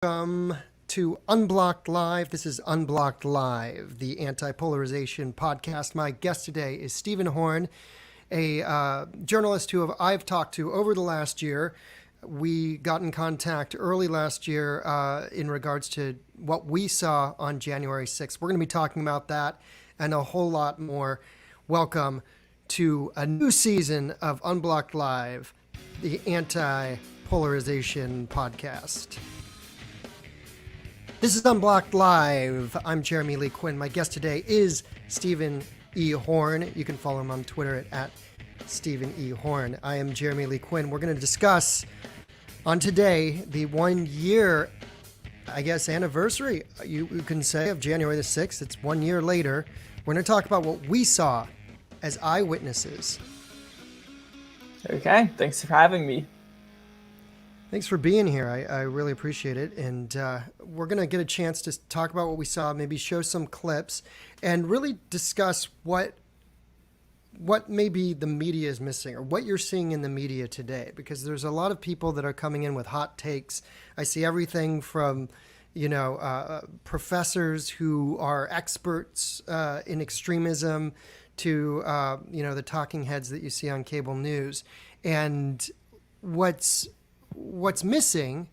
Welcome to Unblocked Live. This is Unblocked Live, the anti-polarization podcast. My guest today is Stephen Horn, a journalist who I've talked to over the last year. We got in contact early last year in regards to what we saw on January 6th. We're going to be talking about that and a whole lot more. Welcome to a new season of Unblocked Live, the anti-polarization podcast. This is Unblocked Live. I'm Jeremy Lee Quinn. My guest today is Stephen E. Horn. You can follow him on Twitter at Stephen E. Horn. I am Jeremy Lee Quinn. We're going to discuss on today the 1 year, anniversary, you can say, of January the 6th. It's 1 year later. We're going to talk about what we saw as eyewitnesses. Okay, thanks for having me. Thanks for being here. I really appreciate it. And we're going to get a chance to talk about what we saw, maybe show some clips, and really discuss what maybe the media is missing or what you're seeing in the media today. Because there's a lot of people that are coming in with hot takes. I see everything from, professors who are experts in extremism to, the talking heads that you see on cable news. And what's missing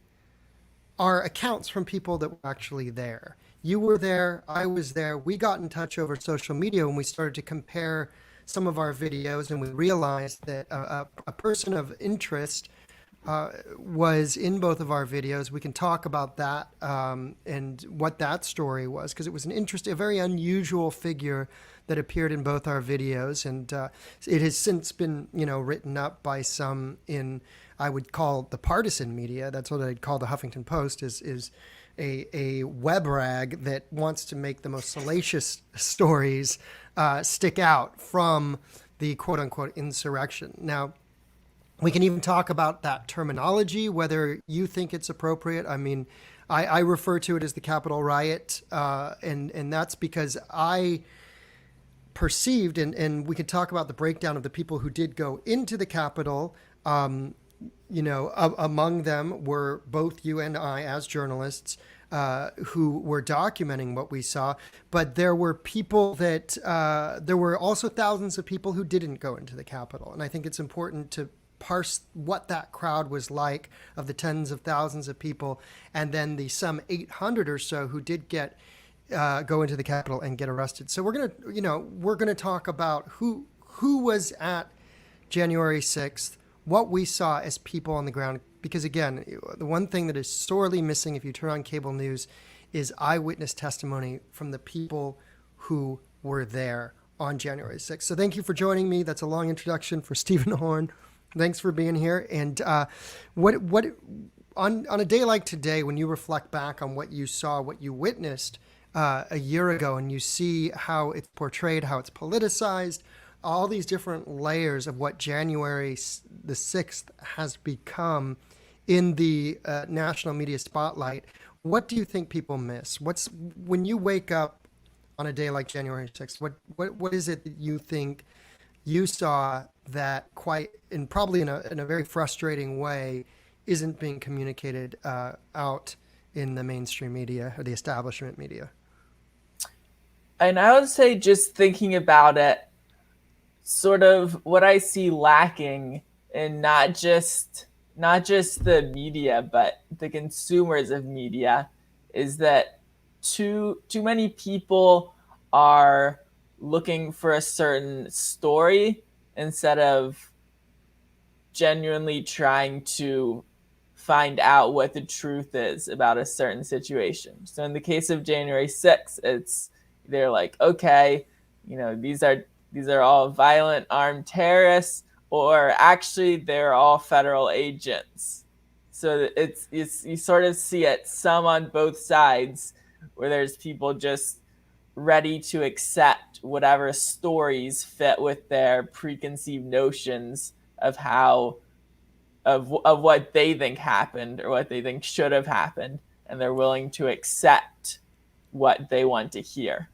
are accounts from people that were actually there. You were there, I was there. We got in touch over social media when we started to compare some of our videos, and we realized that a person of interest was in both of our videos. We can talk about that and what that story was, because it was a very unusual figure that appeared in both our videos, and it has since been, written up by some in, I would call, the partisan media. That's what I'd call the Huffington Post, is a web rag that wants to make the most salacious stories stick out from the quote-unquote insurrection. Now, we can even talk about that terminology, whether you think it's appropriate. I mean, I refer to it as the Capital Riot, and that's because I perceived, and we could talk about the breakdown of the people who did go into the Capitol. Among them were both you and I as journalists who were documenting what we saw. But there were people that, there were also thousands of people who didn't go into the Capitol. And I think it's important to parse what that crowd was like, of the tens of thousands of people, and then the some 800 or so who did go into the Capitol and get arrested. So we're gonna talk about who was at January 6th, what we saw as people on the ground. Because again, the one thing that is sorely missing if you turn on cable news is eyewitness testimony from the people who were there on January 6th. So thank you for joining me. That's a long introduction for Stephen Horn. Thanks for being here. And what on a day like today, when you reflect back on what you saw, what you witnessed a year ago, and you see how it's portrayed, how it's politicized, all these different layers of what January the 6th has become in the national media spotlight, what do you think people miss? When you wake up on a day like January 6th, what is it that you think you saw that probably in a very frustrating way, isn't being communicated out in the mainstream media or the establishment media? And I would say, just thinking about it, sort of what I see lacking in not just the media, but the consumers of media, is that too many people are looking for a certain story instead of genuinely trying to find out what the truth is about a certain situation. So in the case of January 6th, they're like, okay, these are all violent armed terrorists, or actually they're all federal agents. So it's you sort of see it some on both sides, where there's people just ready to accept whatever stories fit with their preconceived notions of what they think happened or what they think should have happened, and they're willing to accept what they want to hear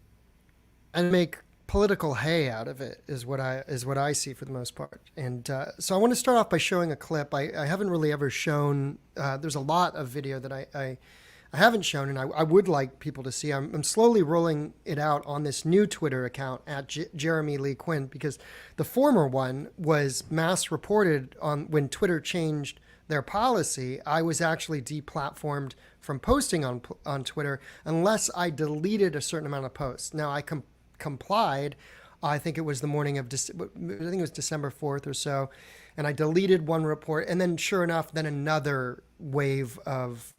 and make political hay out of it is what I see for the most part. And so I want to start off by showing a clip. I haven't really ever shown. There's a lot of video that I haven't shown, and I would like people to see. I'm slowly rolling it out on this new Twitter account at Jeremy Lee Quinn, because the former one was mass reported on when Twitter changed their policy. I was actually deplatformed from posting on Twitter unless I deleted a certain amount of posts. Now I complied. I think it was the morning of I think it was December 4th or so, and I deleted one report, and then sure enough, then another wave of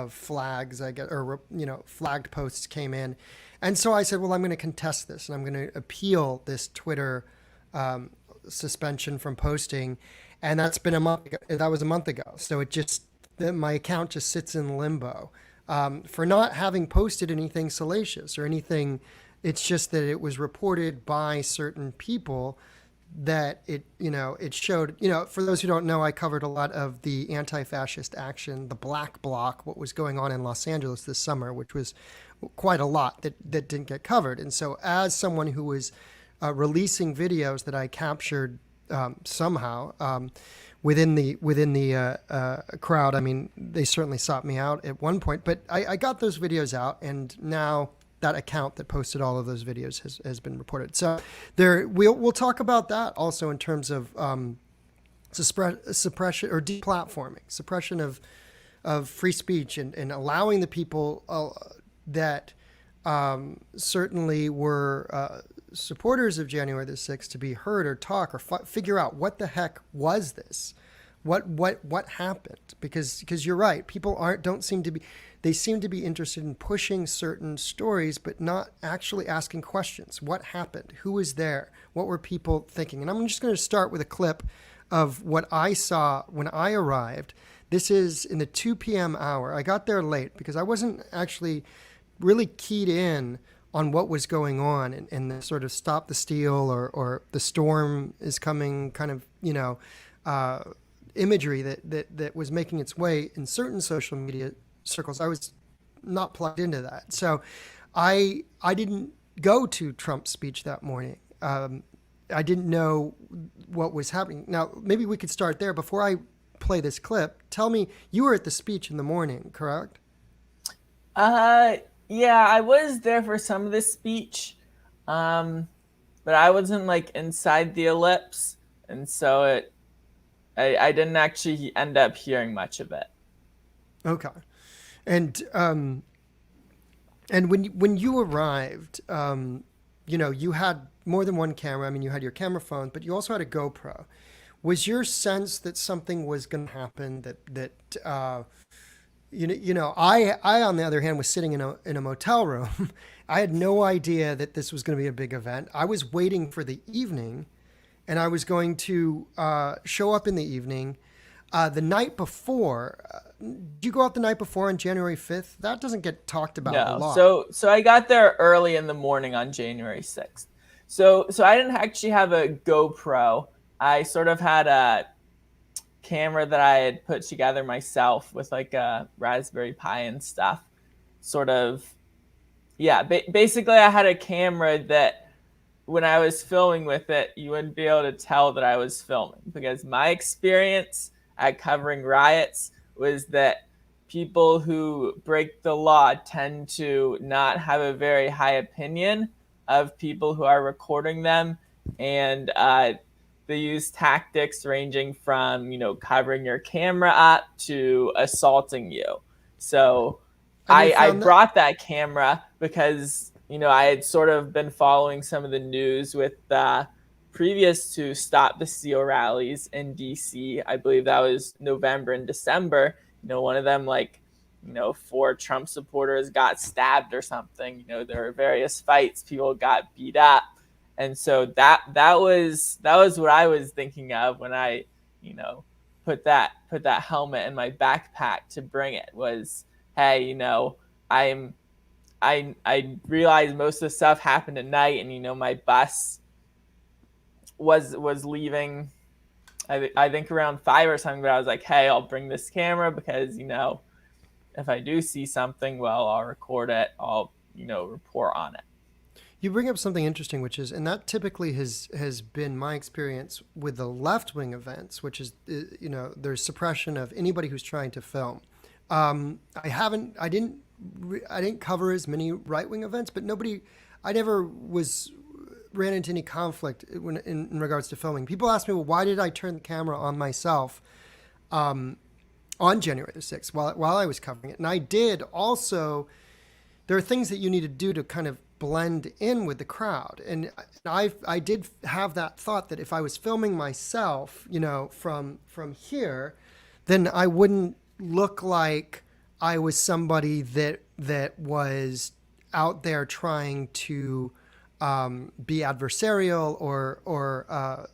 flags, I guess, or flagged posts came in, and so I said, well, I'm going to contest this, and I'm going to appeal this Twitter suspension from posting, and that's been a month. That was a month ago, so my account just sits in limbo for not having posted anything salacious or anything. It's just that it was reported by certain people that it showed, for those who don't know, I covered a lot of the anti-fascist action, the Black Bloc, what was going on in Los Angeles this summer, which was quite a lot that didn't get covered. And so as someone who was releasing videos that I captured somehow within the crowd, I mean, they certainly sought me out at one point, but I got those videos out, and now that account that posted all of those videos has been reported. So we'll talk about that also in terms of suppression or deplatforming, suppression of free speech, and allowing the people that certainly were supporters of January the 6th to be heard or talk or figure out what the heck was this, what happened, because you're right, people don't seem to be. They seem to be interested in pushing certain stories, but not actually asking questions. What happened? Who was there? What were people thinking? And I'm just going to start with a clip of what I saw when I arrived. This is in the 2 p.m. hour. I got there late because I wasn't actually really keyed in on what was going on and the sort of stop the steal or the storm is coming kind of, imagery that was making its way in certain social media circles. I was not plugged into that. So I didn't go to Trump's speech that morning. I didn't know what was happening. Now, maybe we could start there. Before I play this clip, tell me, you were at the speech in the morning, correct? Yeah, I was there for some of the speech, but I wasn't like inside the ellipse, and so I didn't actually end up hearing much of it. Okay. And when you arrived, you had more than one camera. I mean, you had your camera phone, but you also had a GoPro. Was your sense that something was going to happen? I on the other hand was sitting in a motel room. I had no idea that this was going to be a big event. I was waiting for the evening, and I was going to show up in the evening. The night before, did you go out the night before on January 5th? That doesn't get talked about a lot. So I got there early in the morning on January 6th. So I didn't actually have a GoPro. I sort of had a camera that I had put together myself with like a Raspberry Pi and stuff. Sort of, yeah, basically I had a camera that when I was filming with it, you wouldn't be able to tell that I was filming, because my experience at covering riots was that people who break the law tend to not have a very high opinion of people who are recording them, and they use tactics ranging from covering your camera up to assaulting you. So I brought that camera because I had sort of been following some of the news with previous to Stop the Steal rallies in DC. I believe that was November and December. One of them, 4 Trump supporters got stabbed or something. There were various fights. People got beat up. And so that was what I was thinking of when I, put that helmet in my backpack to bring it. Was, hey, I realized most of the stuff happened at night, and my bus was leaving, I think around 5 or something, but I was like, hey, I'll bring this camera because, if I do see something, well, I'll record it. I'll, report on it. You bring up something interesting, which is, and that typically has been my experience with the left-wing events, which is, there's suppression of anybody who's trying to film. I didn't cover as many right wing events, but I never ran into any conflict in regards to filming. People ask me, well, why did I turn the camera on myself on January the 6th while I was covering it? And I did also. There are things that you need to do to kind of blend in with the crowd, and I did have that thought that if I was filming myself, from here, then I wouldn't look like I was somebody that was out there trying to be adversarial or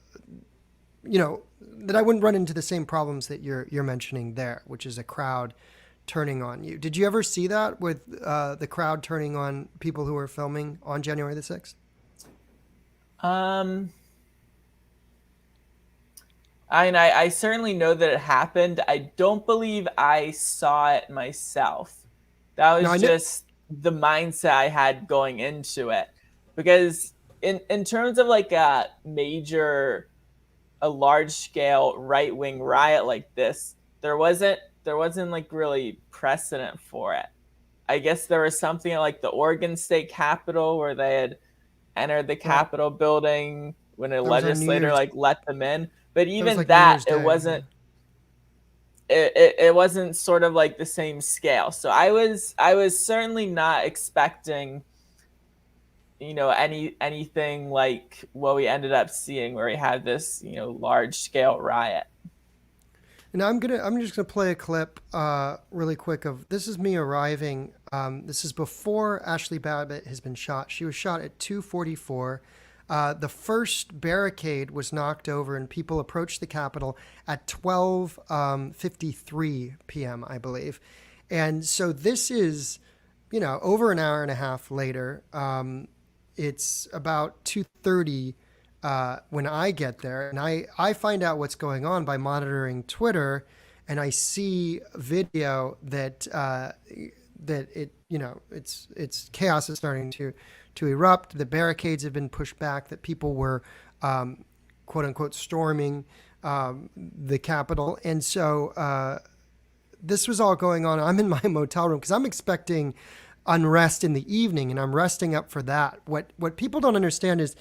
that I wouldn't run into the same problems that you're mentioning there, which is a crowd turning on you. Did you ever see that with the crowd turning on people who were filming on January the 6th? I certainly know that it happened. I don't believe I saw it myself. That was just the mindset I had going into it. Because in terms of like a large scale right wing riot like this, there wasn't like really precedent for it. I guess there was something like the Oregon State Capitol where they had entered the Capitol building when a legislator let them in. But even that, it wasn't. It wasn't sort of like the same scale. So I was certainly not expecting, anything like what we ended up seeing, where we had this large scale riot. And I'm just gonna play a clip really quick of this is me arriving. This is before Ashley Babbitt has been shot. She was shot at 2:44. The first barricade was knocked over and people approached the Capitol at 12:53 p.m., I believe. And so this is, over an hour and a half later. It's about 2:30 when I get there, and I find out what's going on by monitoring Twitter, and I see video that it's chaos is starting to erupt. The barricades have been pushed back. That people were quote unquote storming the Capitol, and so this was all going on. I'm in my motel room because I'm expecting unrest in the evening, and I'm resting up for that. What people don't understand is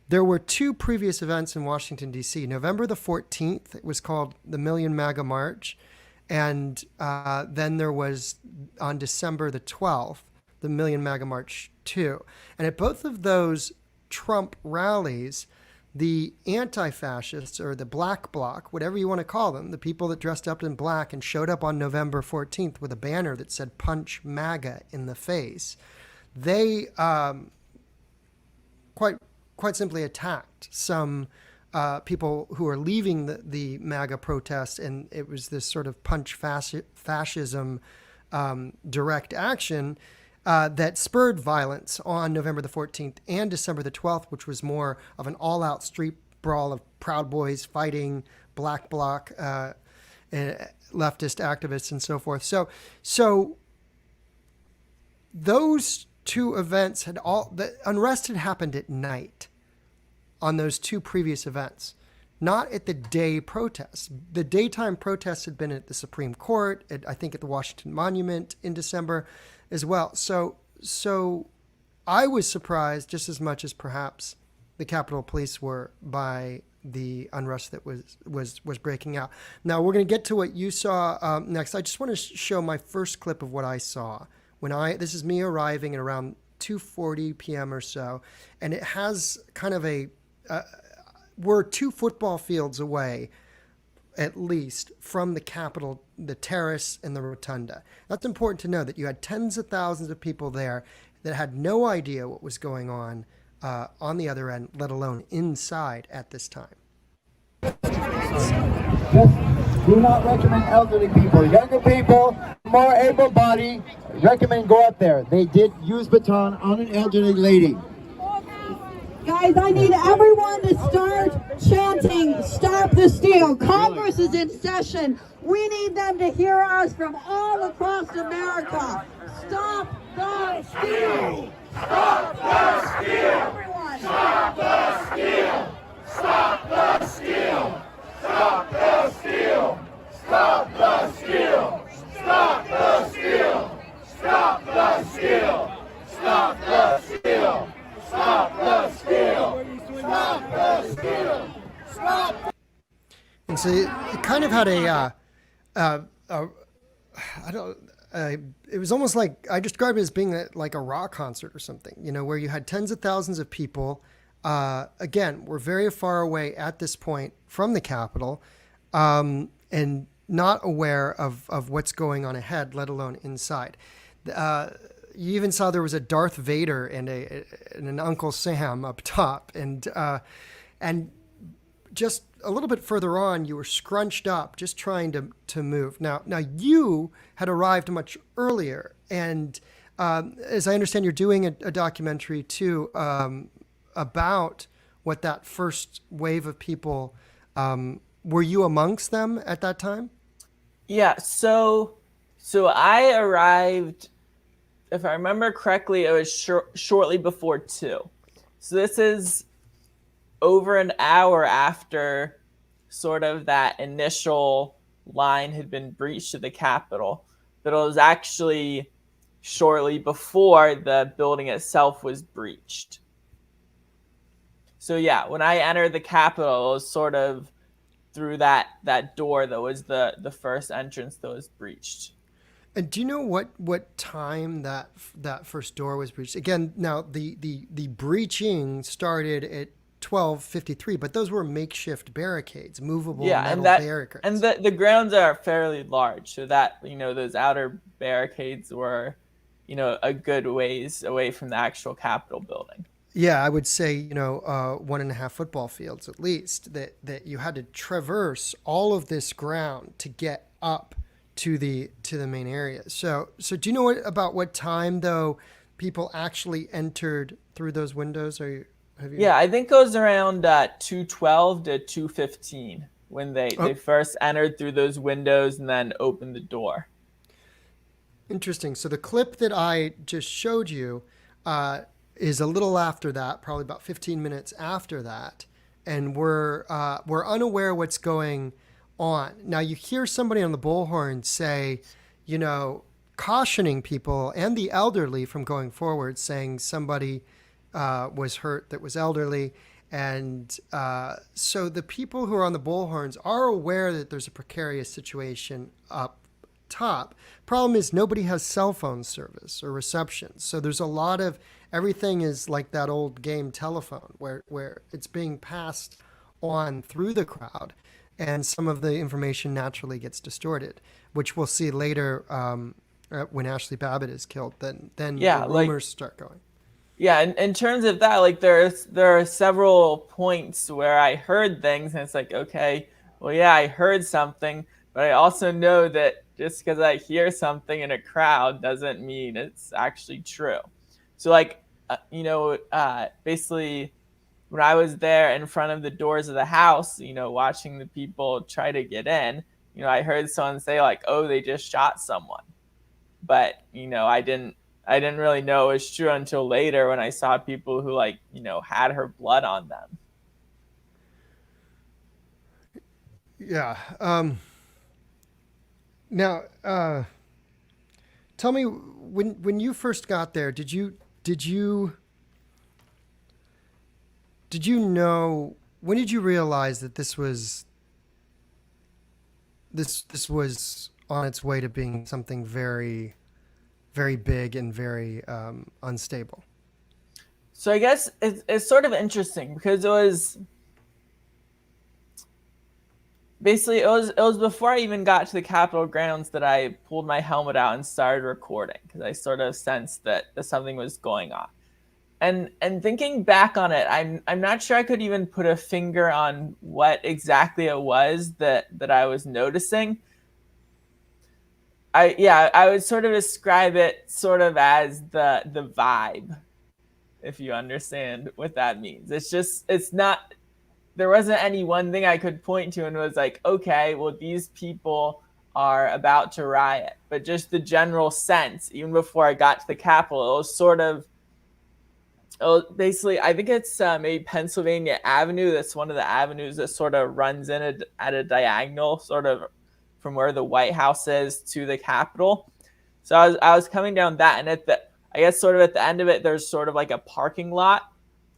there were two previous events in Washington, D.C. November the 14th, it was called the Million MAGA March. And then there was on December the 12th, the Million MAGA March 2. And at both of those Trump rallies, the anti-fascists or the black bloc, whatever you want to call them, the people that dressed up in black and showed up on November 14th with a banner that said "Punch MAGA" in the face, they quite simply attacked some people who are leaving the MAGA protest, and it was this sort of punch fascism direct action that spurred violence on November the 14th and December the 12th, which was more of an all-out street brawl of Proud Boys fighting Black Bloc, leftist activists, and so forth. So those two events the unrest had happened at night on those two previous events, not at the day protests. The daytime protests had been at the Supreme Court, I think at the Washington Monument in December as well. So I was surprised just as much as perhaps the Capitol Police were by the unrest that was breaking out. Now we're going to get to what you saw next. I just want to show my first clip of what I saw this is me arriving at around 2:40 p.m. or so, and it has kind of we're 2 football fields away, at least, from the Capitol, the terrace, and the rotunda. That's important to know, that you had tens of thousands of people there that had no idea what was going on the other end, let alone inside at this time. Just do not recommend elderly people. Younger people, more able-bodied, recommend go up there. They did use baton on an elderly lady. Guys, I need everyone to start chanting, "Stop the Steal." Congress is in session. We need them to hear us from all across America. Stop the steal! Stop the steal! Everyone. Stop the steal! Stop the steal! Stop the steal! Stop the steal! Stop the And so it kind of had I don't. It was almost like I described it as being like a rock concert or something, where you had tens of thousands of people. Again, we're very far away at this point from the Capitol, and not aware of what's going on ahead, let alone inside. You even saw there was a Darth Vader and an Uncle Sam up top, and just a little bit further on, you were scrunched up, just trying to move. Now you had arrived much earlier, and as I understand, you're doing a documentary too about what that first wave of people. Were you amongst them at that time? Yeah. So I arrived, if I remember correctly, it was shortly before 2. So this is over an hour after sort of that initial line had been breached to the Capitol, but it was actually shortly before the building itself was breached. So yeah, when I entered the Capitol, it was sort of through that door that was the first entrance that was breached. And do you know what time that first door was breached? Again, now the breaching started at 12:53, but those were makeshift barricades, movable metal barricades. And the grounds are fairly large, so that those outer barricades were a good ways away from the actual Capitol building. Yeah, I would say 1.5 football fields at least. That you had to traverse all of this ground to get up to the main area. So do you know about what time though people actually entered through those windows? Yeah, I think it was around 2:12 to 2:15 when they first entered through those windows and then opened the door. Interesting. So the clip that I just showed you is a little after that, probably about 15 minutes after that, and we're unaware what's going on. Now you hear somebody on the bullhorn say, cautioning people and the elderly from going forward, saying somebody was hurt that was elderly. And so the people who are on the bullhorns are aware that there's a precarious situation up top. Problem is nobody has cell phone service or reception. So there's a lot of, everything is like that old game telephone where it's being passed on through the crowd. And some of the information naturally gets distorted, which we'll see later when Ashley Babbitt is killed. Then the rumors start going. Yeah, in terms of that, there are several points where I heard things, and it's like, okay, well, yeah, I heard something, but I also know that just because I hear something in a crowd doesn't mean it's actually true. So, basically, when I was there in front of the doors of the house, watching the people try to get in, I heard someone say oh, they just shot someone, but I didn't really know it was true until later when I saw people who had her blood on them. Yeah. Now, tell me, when you first got there, did you know, when did you realize that this was on its way to being something very, very big and very unstable? So I guess it's sort of interesting because it was before I even got to the Capitol grounds that I pulled my helmet out and started recording because I sort of sensed that something was going on. And thinking back on it, I'm not sure I could even put a finger on what exactly it was that I was noticing. I would sort of describe it sort of as the vibe, if you understand what that means. It's not, there wasn't any one thing I could point to and was like, okay, well, these people are about to riot. But just the general sense, even before I got to the Capitol, it was sort of, basically, I think it's maybe Pennsylvania Avenue. That's one of the avenues that sort of runs in at a diagonal, sort of from where the White House is to the Capitol. So I was coming down that, and I guess sort of at the end of it, there's sort of like a parking lot,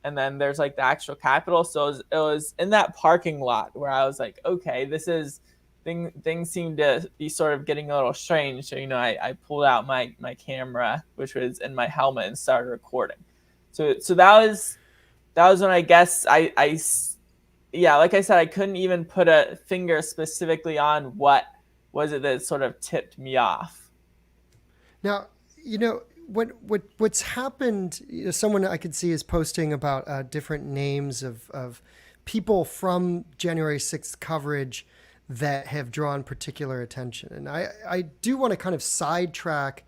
and then there's like the actual Capitol. So it was in that parking lot where I was like, okay, things seem to be sort of getting a little strange. So, I pulled out my camera, which was in my helmet, and started recording. So that was when I guess yeah, like I said, I couldn't even put a finger specifically on what was it that sort of tipped me off. Now, what's happened, someone I could see is posting about different names of people from January 6th coverage that have drawn particular attention. And I do want to kind of sidetrack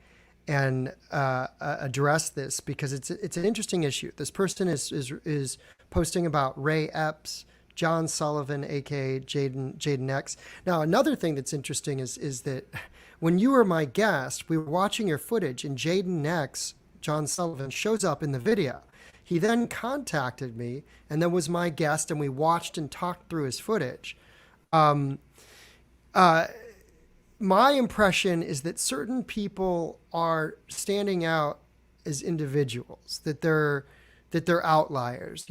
and address this because it's an interesting issue. This person is posting about Ray Epps, John Sullivan, aka Jaden X. Now, another thing that's interesting is that when you were my guest, we were watching your footage, and Jaden X, John Sullivan, shows up in the video. He then contacted me, and then was my guest, and we watched and talked through his footage. My impression is that certain people are standing out as individuals, that they're outliers.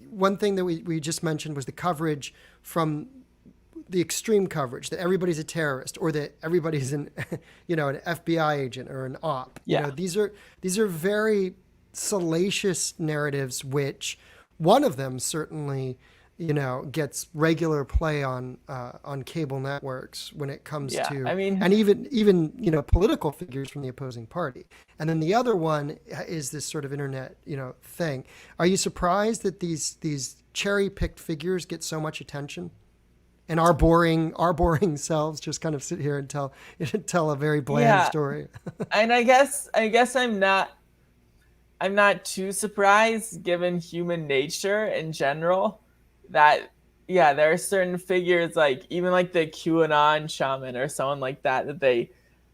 One thing that we just mentioned was the coverage from the extreme coverage that everybody's a terrorist or that everybody's an FBI agent or an op. Yeah. These are very salacious narratives, which one of them certainly gets regular play on cable networks when it comes to, and even political figures from the opposing party. And then the other one is this sort of internet thing. Are you surprised that these cherry picked figures get so much attention, and our boring selves just kind of sit here and tell a very bland story? And I guess I'm not too surprised, given human nature in general, that there are certain figures, like even like the QAnon shaman or someone like that they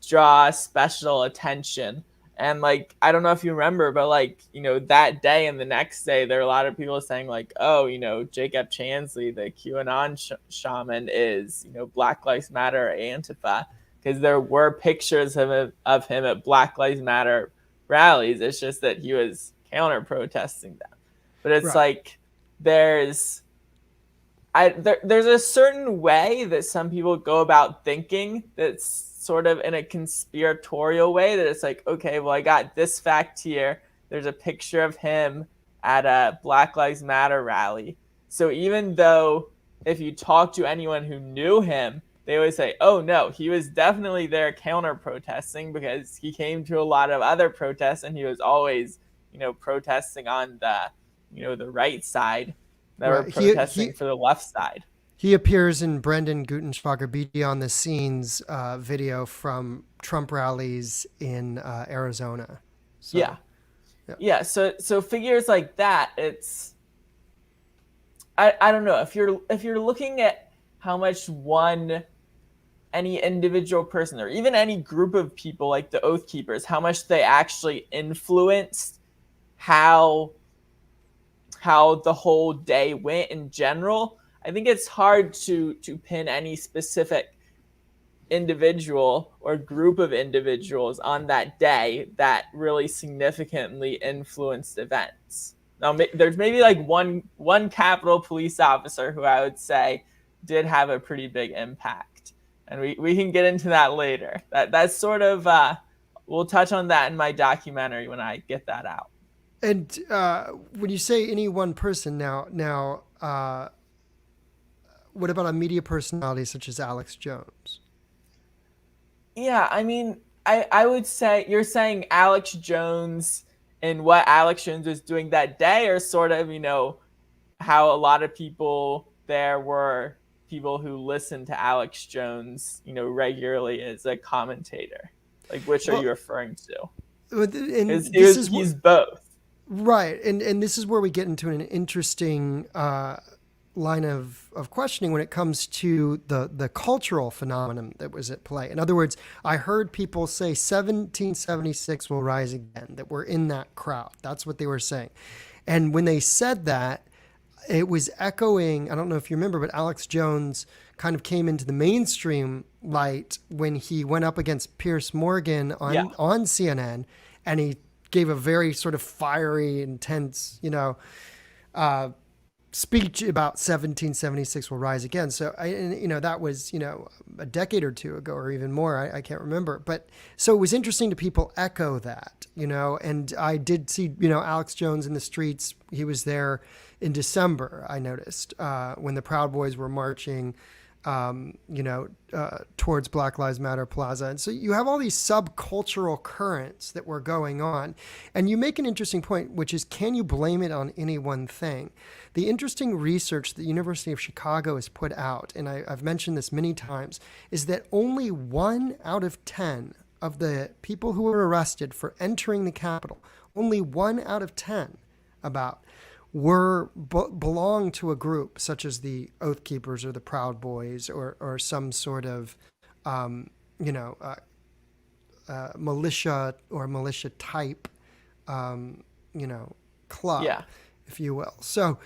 draw special attention. And like, I don't know if you remember, but like, that day and the next day, there are a lot of people saying like, oh, Jacob Chansley, the QAnon shaman, is, Black Lives Matter, Antifa, because there were pictures of him at Black Lives Matter rallies. It's just that he was counter protesting them. But it's like, there's a certain way that some people go about thinking that's sort of in a conspiratorial way, that it's like, okay, well, I got this fact here. There's a picture of him at a Black Lives Matter rally. So even though if you talk to anyone who knew him, they always say, oh, no, he was definitely there counter protesting because he came to a lot of other protests and he was always, protesting on the right side. That were protesting for the left side. He appears in Brendan Gutenschwager Beyond the Scenes video from Trump rallies in Arizona. So, yeah. So figures like that, it's I don't know, if you're looking at how much any individual person or even any group of people like the Oath Keepers, how much they actually influenced how the whole day went in general, I think it's hard to pin any specific individual or group of individuals on that day that really significantly influenced events. Now, there's maybe like one Capitol police officer who I would say did have a pretty big impact, and we can get into that later. That's sort of we'll touch on that in my documentary when I get that out. And when you say any one person now, what about a media personality such as Alex Jones? Yeah, I mean, I would say you're saying Alex Jones and what Alex Jones was doing that day, or sort of, how a lot of people there were people who listened to Alex Jones, regularly as a commentator. Like, which are you referring to? He's both. Right, and this is where we get into an interesting line of questioning when it comes to the cultural phenomenon that was at play. In other words, I heard people say 1776 will rise again, that we're in that crowd. That's what they were saying. And when they said that, it was echoing, I don't know if you remember, but Alex Jones kind of came into the mainstream light when he went up against Pierce Morgan on CNN, and he gave a very sort of fiery, intense, speech about 1776 will rise again. So that was, a decade or two ago or even more. I can't remember. But so it was interesting to people echo that, and I did see, Alex Jones in the streets. He was there in December, I noticed, when the Proud Boys were marching, towards Black Lives Matter Plaza. And so you have all these subcultural currents that were going on. And you make an interesting point, which is, can you blame it on any one thing? The interesting research the University of Chicago has put out, and I've mentioned this many times, is that only 1 out of 10 of the people who were arrested for entering the Capitol, only 1 out of 10 belong to a group such as the Oath Keepers or the Proud Boys or some sort of, militia or militia type, club, if you will. So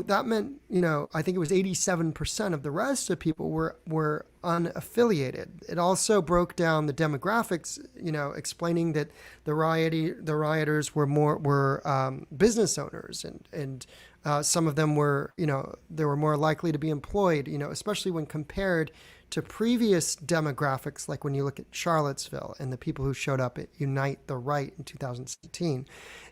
that meant, I think it was 87% of the rest of people were unaffiliated. It also broke down the demographics, explaining that the rioters were business owners, and some of them were, they were more likely to be employed, especially when compared to previous demographics, like when you look at Charlottesville and the people who showed up at Unite the Right in 2017.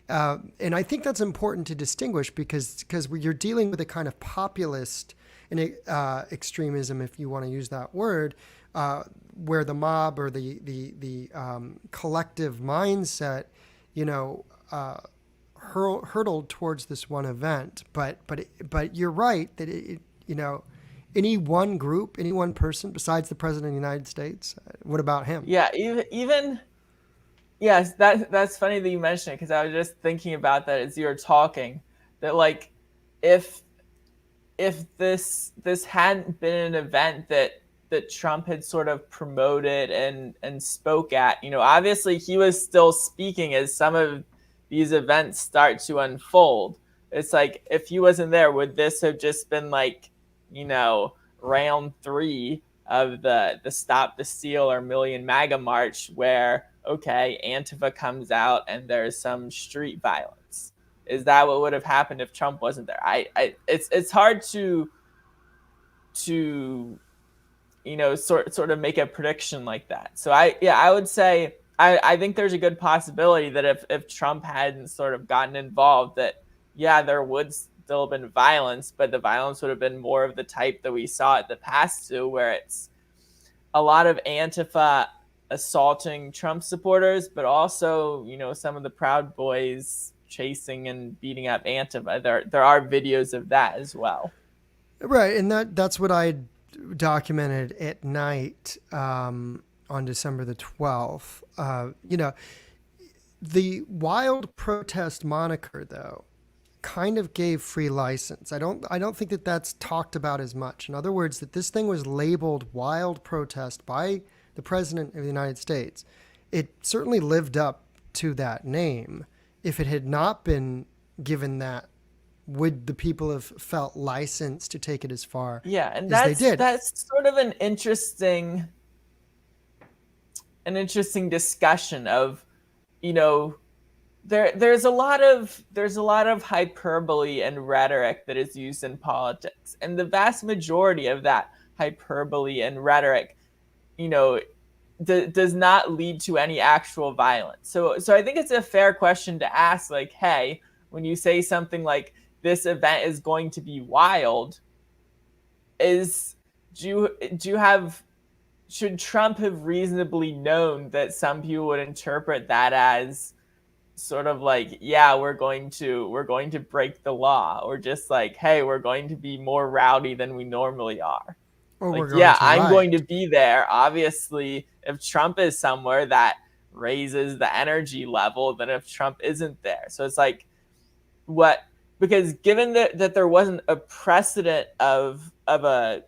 And I think that's important to distinguish because you're dealing with a kind of populist extremism, if you want to use that word, where the mob or the collective mindset, hurtled towards this one event. But you're right that any one group, any one person besides the president of the United States, what about him? Yeah, even yes, that's funny that you mentioned it, because I was just thinking about that as you were talking. That like, if this hadn't been an event that Trump had sort of promoted and spoke at, obviously he was still speaking as some of these events start to unfold. It's like, if he wasn't there, would this have just been like, round 3 of the Stop the Steal or Million MAGA March, where, okay, Antifa comes out and there's some street violence? Is that what would have happened if Trump wasn't there? It's hard to sort of make a prediction like that. So I would say I think there's a good possibility that if Trump hadn't sort of gotten involved, that there would still have been violence, but the violence would have been more of the type that we saw at the past two, where it's a lot of Antifa assaulting Trump supporters, but also, some of the Proud Boys chasing and beating up Antifa. There are videos of that as well. Right, and that's what I documented at night on December the 12th. The wild protest moniker, though, kind of gave free license. I don't think that that's talked about as much. In other words, that this thing was labeled wild protest by the president of the United States. It certainly lived up to that name. If it had not been given that, would the people have felt licensed to take it as far and as they did? That's sort of an interesting discussion of, there's a lot of hyperbole and rhetoric that is used in politics, and the vast majority of that hyperbole and rhetoric, does not lead to any actual violence. So I think it's a fair question to ask, like, hey, when you say something like this event is going to be wild, should Trump have reasonably known that some people would interpret that as sort of like, we're going to break the law, or just like, hey, we're going to be more rowdy than we normally are? Or like, we're going to I'm riot. going to be there. Obviously, if Trump is somewhere, that raises the energy level than if Trump isn't there. So it's like, because given that there wasn't a precedent of a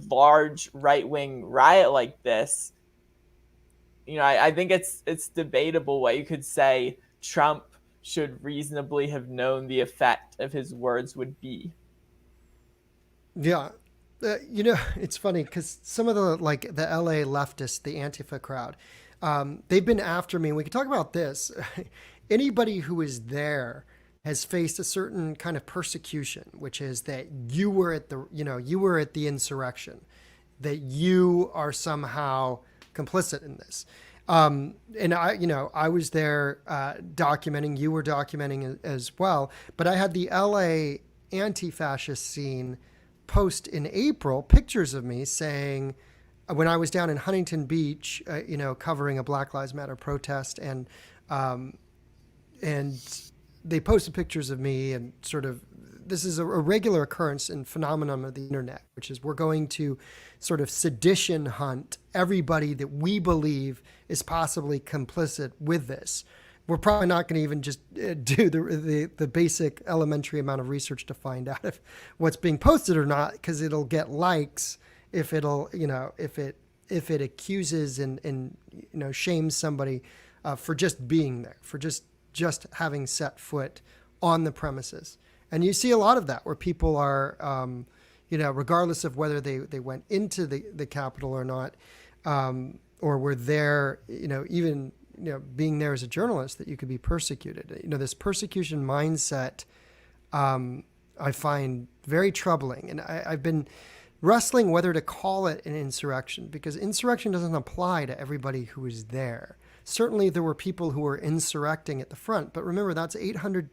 large right-wing riot like this, I think it's debatable what you could say Trump should reasonably have known the effect of his words would be. Yeah. It's funny because some of the LA leftists, the Antifa crowd, they've been after me. And we can talk about this. Anybody who is there has faced a certain kind of persecution, which is that you were at the insurrection, that you are somehow complicit in this. And I was there documenting. You were documenting as well. But I had the LA anti-fascist scene post in April pictures of me saying, when I was down in Huntington Beach, covering a Black Lives Matter protest, and they posted pictures of me, and sort of, this is a regular occurrence and phenomenon of the internet, which is we're going to sort of sedition hunt everybody that we believe is possibly complicit with this. We're probably not going to even just do the basic elementary amount of research to find out if what's being posted or not, because it'll get likes if it accuses and shames somebody for just being there, for just having set foot on the premises. And you see a lot of that where people are, regardless of whether they went into the Capitol or not, or were there, even being there as a journalist, that you could be persecuted. This persecution mindset, I find very troubling. And I've been wrestling whether to call it an insurrection, because insurrection doesn't apply to everybody who is there. Certainly there were people who were insurrecting at the front, but remember, that's 800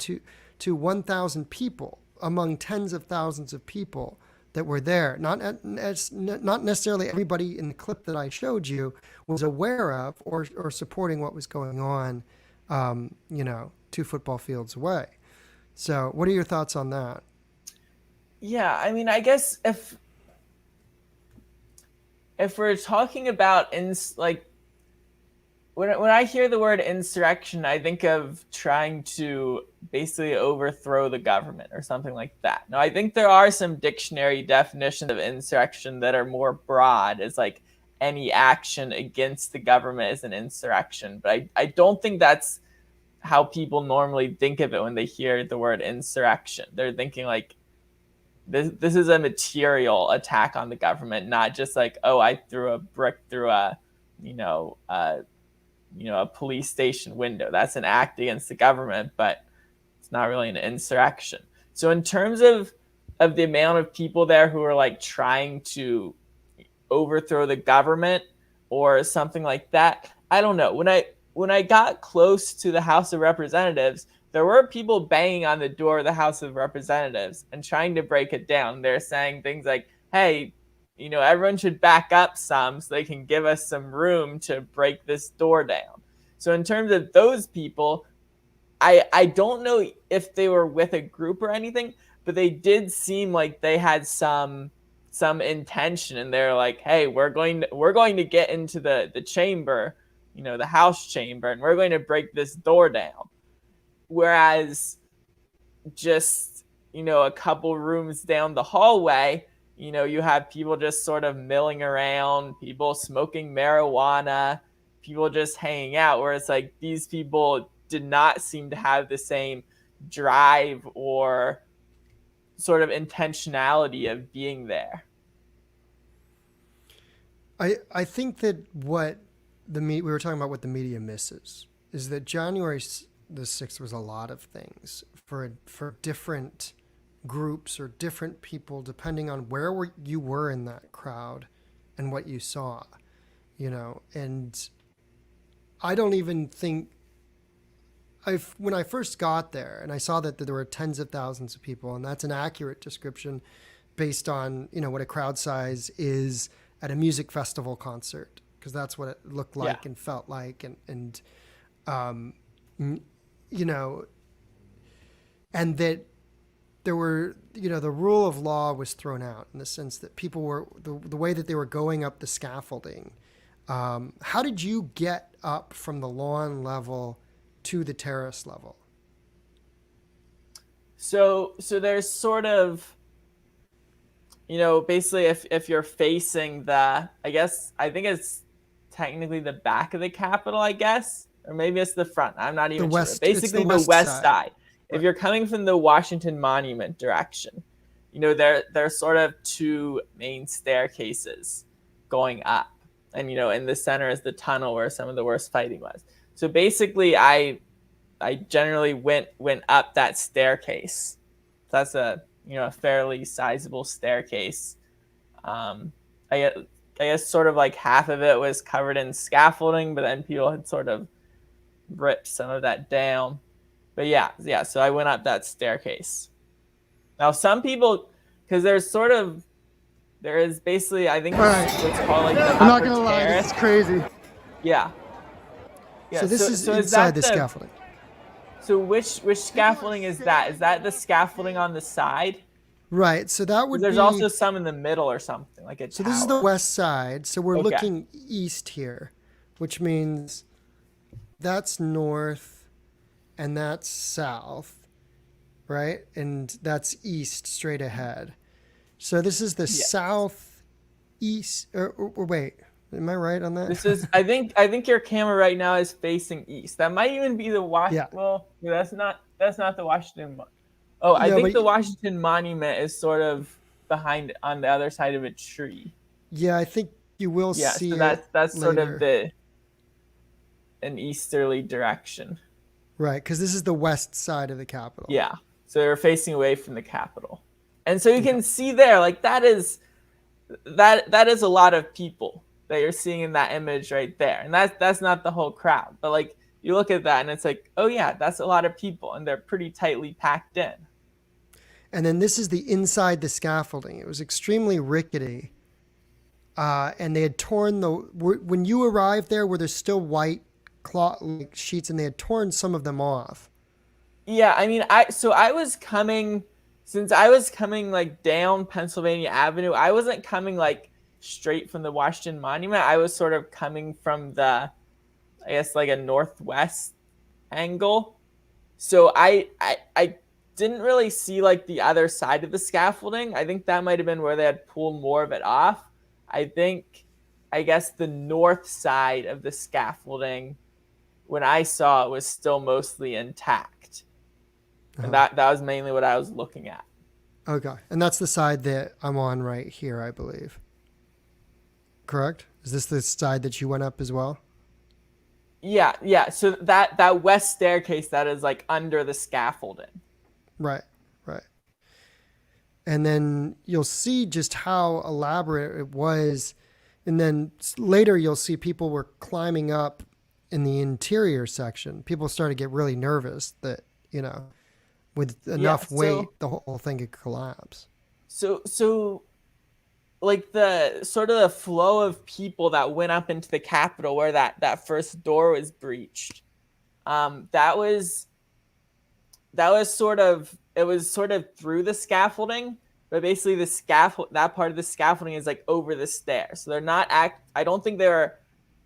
to 1,000 people among tens of thousands of people that were there. Not necessarily everybody in the clip that I showed you was aware of or supporting what was going on, 2 football fields away. So what are your thoughts on that? Yeah, I mean, I guess if we're talking about when I hear the word insurrection, I think of trying to basically overthrow the government or something like that. Now, I think there are some dictionary definitions of insurrection that are more broad, as like any action against the government is an insurrection. But I don't think that's how people normally think of it when they hear the word insurrection. They're thinking like, this is a material attack on the government, not just like, oh, I threw a brick through a police station window. That's an act against the government, but it's not really an insurrection. So in terms of the amount of people there who are like trying to overthrow the government or something like that, I don't know. When I got close to the House of Representatives, there were people banging on the door of the House of Representatives and trying to break it down. They're saying things like, hey, everyone should back up some so they can give us some room to break this door down. So in terms of those people, I don't know if they were with a group or anything, but they did seem like they had some intention, and they're like, hey, we're going to get into the chamber, the House chamber, and we're going to break this door down. Whereas just, a couple rooms down the hallway, you have people just sort of milling around, people smoking marijuana, people just hanging out, where it's like these people did not seem to have the same drive or sort of intentionality of being there. I think that what we were talking about, what the media misses, is that January the 6th was a lot of things for different groups or different people, depending on where you were in that crowd and what you saw, and I don't even think when I first got there and I saw that there were tens of thousands of people, and that's an accurate description based on, what a crowd size is at a music festival concert, because that's what it looked like and felt like. And that there were, the rule of law was thrown out, in the sense that people were, the way that they were going up the scaffolding. How did you get up from the lawn level to the terrace level? So there's sort of, basically if you're facing I think it's technically the back of the Capitol, I guess, or maybe it's the front. I'm not even sure. Basically the west side. If you're coming from the Washington Monument direction, there's sort of two main staircases going up, and in the center is the tunnel where some of the worst fighting was. So basically, I generally went up that staircase. That's a fairly sizable staircase. I guess sort of like half of it was covered in scaffolding, but then people had sort of ripped some of that down. But yeah. So I went up that staircase. Now some people, because there is basically, I think what's called like the upper I'm not gonna lie, terrace. this is crazy. Yeah. So this is inside the scaffolding. So which scaffolding is that? Is that the scaffolding on the side? Right. So that would There's be. also some in the middle or something, like a So tower. this is the west side. So we're Okay. looking east here, which means that's north and that's south, right? And that's east straight ahead. So this is the southeast. Or wait, am I right on that? This is, I think your camera right now is facing east. That might even be the Yeah. Well, that's not the Washington. Oh, I Yeah, think but the Washington Monument is sort of behind on the other side of a tree. Yeah, I think you will Yeah, see so it that's sort of later. an easterly direction. Right, because this is the west side of the Capitol. Yeah, so they're facing away from the Capitol, and so you can see there, like that is a lot of people that you're seeing in that image right there, and that's not the whole crowd, but like you look at that and it's like, oh yeah, that's a lot of people, and they're pretty tightly packed in. And then this is the inside the scaffolding. It was extremely rickety, and they had torn when you arrived there, were there still white cloth sheets, and they had torn some of them off. Yeah, I mean, I was coming like down Pennsylvania Avenue. I wasn't coming like straight from the Washington Monument. I was sort of coming from the, I guess, like a northwest angle. So I didn't really see like the other side of the scaffolding. I think that might have been where they had pulled more of it off. I guess the north side of the scaffolding, when I saw it, was still mostly intact. And that was mainly what I was looking at. Okay. And that's the side that I'm on right here, I believe. Correct? Is this the side that you went up as well? Yeah. So that west staircase that is like under the scaffolding. Right. And then you'll see just how elaborate it was. And then later you'll see people were climbing up in the interior section. People started to get really nervous that, with enough weight, the whole thing could collapse. So like the sort of the flow of people that went up into the Capitol where that first door was breached, that was sort of through the scaffolding, but basically that part of the scaffolding is like over the stairs. So they're not I don't think they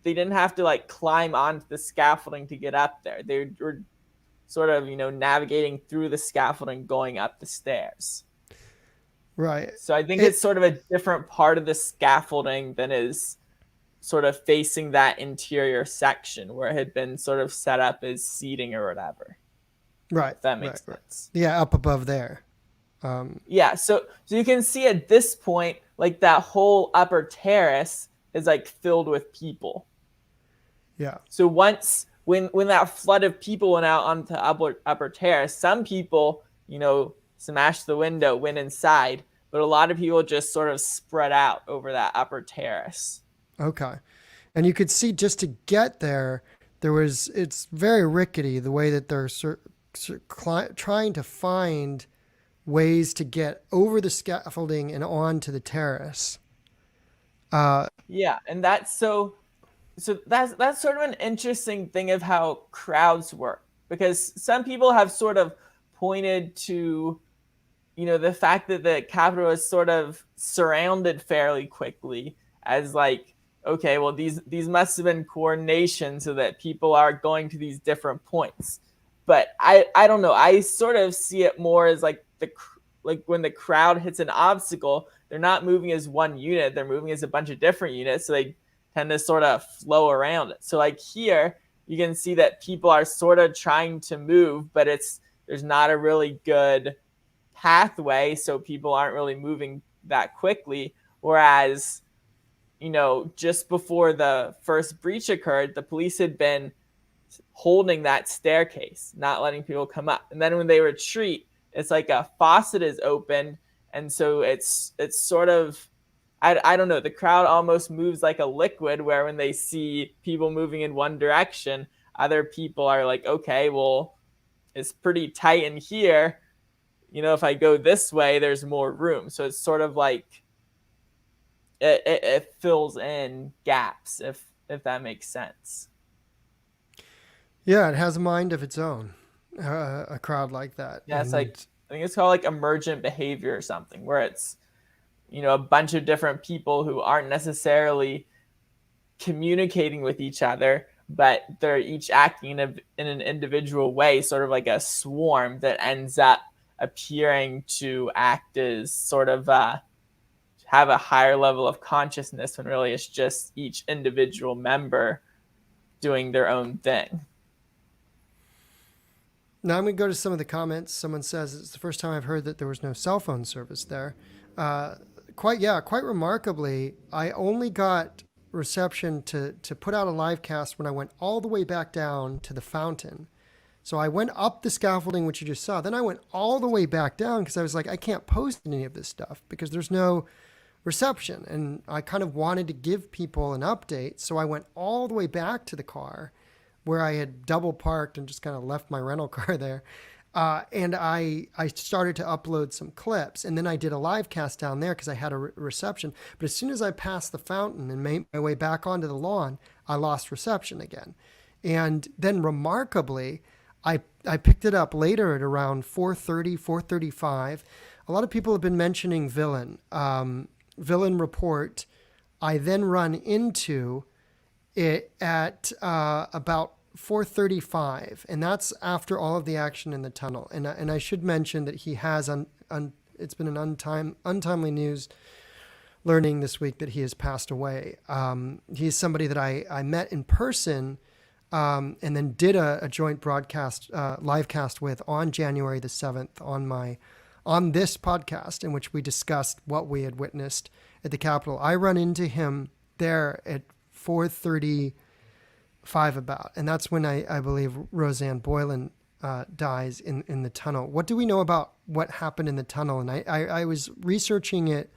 didn't have to like climb onto the scaffolding to get up there. They were sort of, navigating through the scaffolding going up the stairs. Right. So I think it's sort of a different part of the scaffolding than is sort of facing that interior section where it had been sort of set up as seating or whatever. Right. If that makes sense. Yeah, up above there. Yeah, so you can see at this point, like that whole upper terrace is like filled with people. Yeah. So once when that flood of people went out onto upper terrace, some people, smashed the window, went inside, but a lot of people just sort of spread out over that upper terrace. Okay. And you could see just to get there, it's very rickety the way that they're trying to find ways to get over the scaffolding and onto the terrace. Yeah, and that's so that's sort of an interesting thing of how crowds work, because some people have sort of pointed to the fact that the Capitol is sort of surrounded fairly quickly as like, okay, well these must have been coordination so that people are going to these different points. But I don't know. I sort of see it more as like when the crowd hits an obstacle, they're not moving as one unit, they're moving as a bunch of different units, so they tend to sort of flow around it. So like here, you can see that people are sort of trying to move, but there's not a really good pathway, so people aren't really moving that quickly. Whereas, just before the first breach occurred, the police had been holding that staircase, not letting people come up. And then when they retreat, it's like a faucet is opened, and so it's sort of, I don't know, the crowd almost moves like a liquid, where when they see people moving in one direction, other people are like, okay, well, it's pretty tight in here. If I go this way, there's more room. So it's sort of like it fills in gaps, if that makes sense. Yeah, it has a mind of its own, a crowd like that. Yeah, it's like, I think it's called like emergent behavior or something, where it's, a bunch of different people who aren't necessarily communicating with each other, but they're each acting in an individual way, sort of like a swarm that ends up appearing to act as sort of have a higher level of consciousness, when really it's just each individual member doing their own thing. Now I'm going to go to some of the comments. Someone says it's the first time I've heard that there was no cell phone service there. Quite remarkably, I only got reception to put out a live cast when I went all the way back down to the fountain. So I went up the scaffolding, which you just saw. Then I went all the way back down because I was like, I can't post any of this stuff because there's no reception. And I kind of wanted to give people an update. So I went all the way back to the car where I had double parked and just kind of left my rental car there. And I started to upload some clips, and then I did a live cast down there because I had a reception. But as soon as I passed the fountain and made my way back onto the lawn, I lost reception again. And then remarkably, I picked it up later at around 4:30, 4:35. A lot of people have been mentioning Villain. Villain Report. I then run into it at about 4:35, and that's after all of the action in the tunnel. And I should mention that he has it's been an untimely news learning this week that he has passed away. He's somebody that I met in person and then did a joint broadcast live cast with on January the 7th on this podcast, in which we discussed what we had witnessed at the Capitol. I run into him there at 4:35 about, and that's when I believe Roseanne Boylan dies in the tunnel. What do we know about what happened in the tunnel? And I was researching it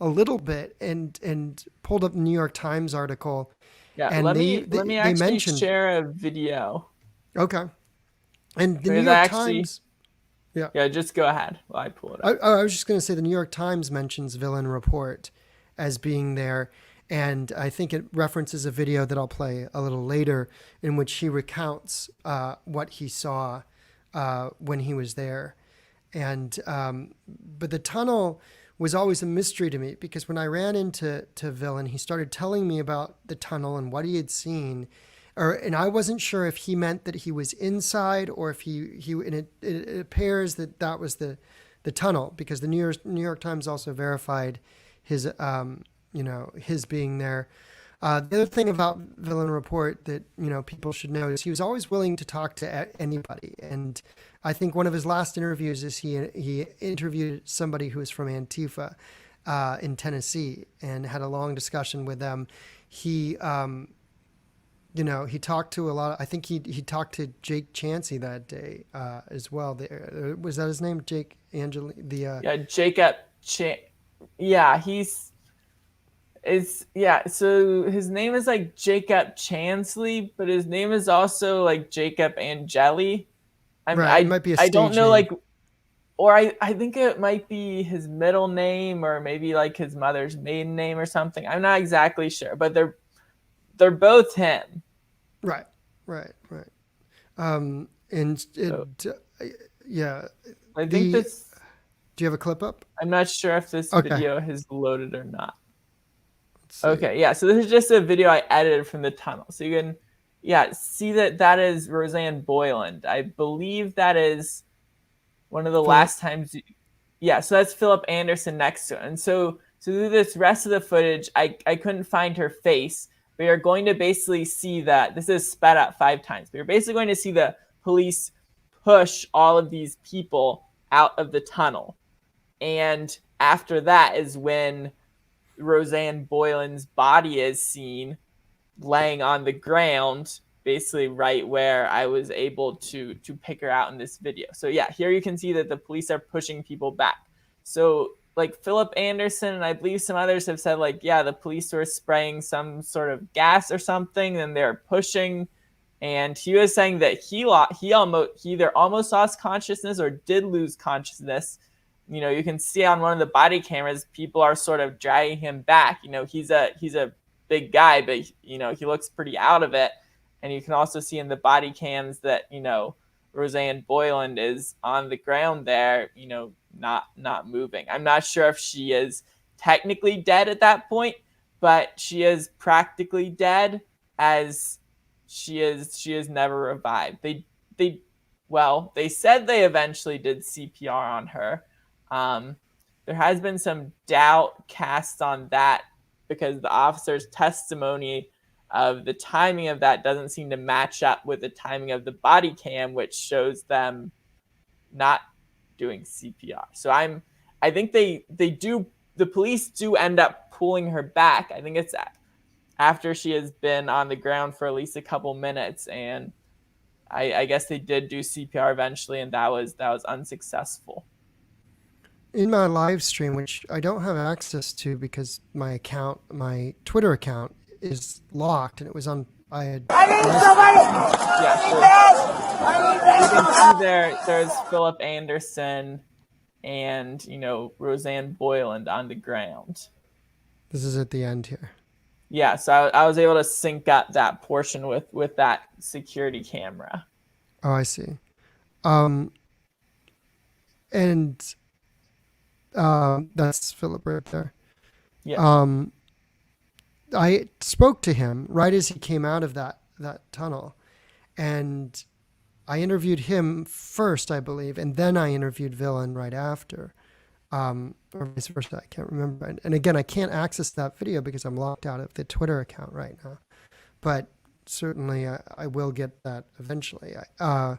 a little bit and pulled up the New York Times article. Yeah, and let me actually mentioned, share a video. Okay. And the Because New York Times. Yeah, just go ahead while I pull it up. I was just going to say the New York Times mentions Villain Report as being there. And I think it references a video that I'll play a little later in which he recounts what he saw when he was there. And but the tunnel was always a mystery to me, because when I ran into Villain, he started telling me about the tunnel and what he had seen. And I wasn't sure if he meant that he was inside or if he and it appears that was the tunnel, because the New York Times also verified his his being there. The other thing about Villain Report that, people should know is he was always willing to talk to anybody. And I think one of his last interviews is he interviewed somebody who was from Antifa in Tennessee and had a long discussion with them. He, he talked to a lot. I think he talked to Jake Chansey that day as well. Was that his name? Jake Angeli? Jacob. Yeah, so his name is like Jacob Chansley, but his name is also like Jacob Angeli. It might be a stage I don't know name. like, or I think it might be his middle name, or maybe like his mother's maiden name or something. I'm not exactly sure, but they're both him. Right. Yeah. I think this. Do you have a clip up? I'm not sure if this Okay. video has loaded or not. Okay, yeah. So this is just a video I edited from the tunnel, so you can, see that is Roseanne Boylan. I believe that is one of the last times. So that's Philip Anderson next to it. And so through this rest of the footage, I couldn't find her face. But you're going to basically see that this is sped up 5 times. But you're basically going to see the police push all of these people out of the tunnel. And after that is when Roseanne Boylan's body is seen laying on the ground, basically right where I was able to pick her out in this video. So yeah, here you can see that the police are pushing people back. So like Philip Anderson and I believe some others have said like, yeah, the police were spraying some sort of gas or something, and they're pushing. And he was saying that he either almost lost consciousness or did lose consciousness. You know, you can see on one of the body cameras, people are sort of dragging him back. You know, he's a big guy, but you know, he looks pretty out of it. And you can also see in the body cams that, you know, Roseanne Boyland is on the ground there, you know, not moving. I'm not sure if she is technically dead at that point, but she is practically dead, as she is never revived. They said they eventually did CPR on her. There has been some doubt cast on that because the officer's testimony of the timing of that doesn't seem to match up with the timing of the body cam, which shows them not doing CPR. So I think the police do end up pulling her back. I think it's after she has been on the ground for at least a couple minutes, and I guess they did do CPR eventually, and that was unsuccessful. In my live stream, which I don't have access to because my Twitter account is locked, and it was on. Yeah, so you can see there's Philip Anderson and, you know, Roseanne Boyland on the ground. This is at the end here. Yeah, so I was able to sync up that portion with that security camera. Oh, I see. And that's Philip right there. Yeah. I spoke to him right as he came out of that tunnel, and I interviewed him first, I believe, and then I interviewed Villain right after, or vice versa. I can't remember. And again, I can't access that video because I'm locked out of the Twitter account right now. But certainly, I will get that eventually. But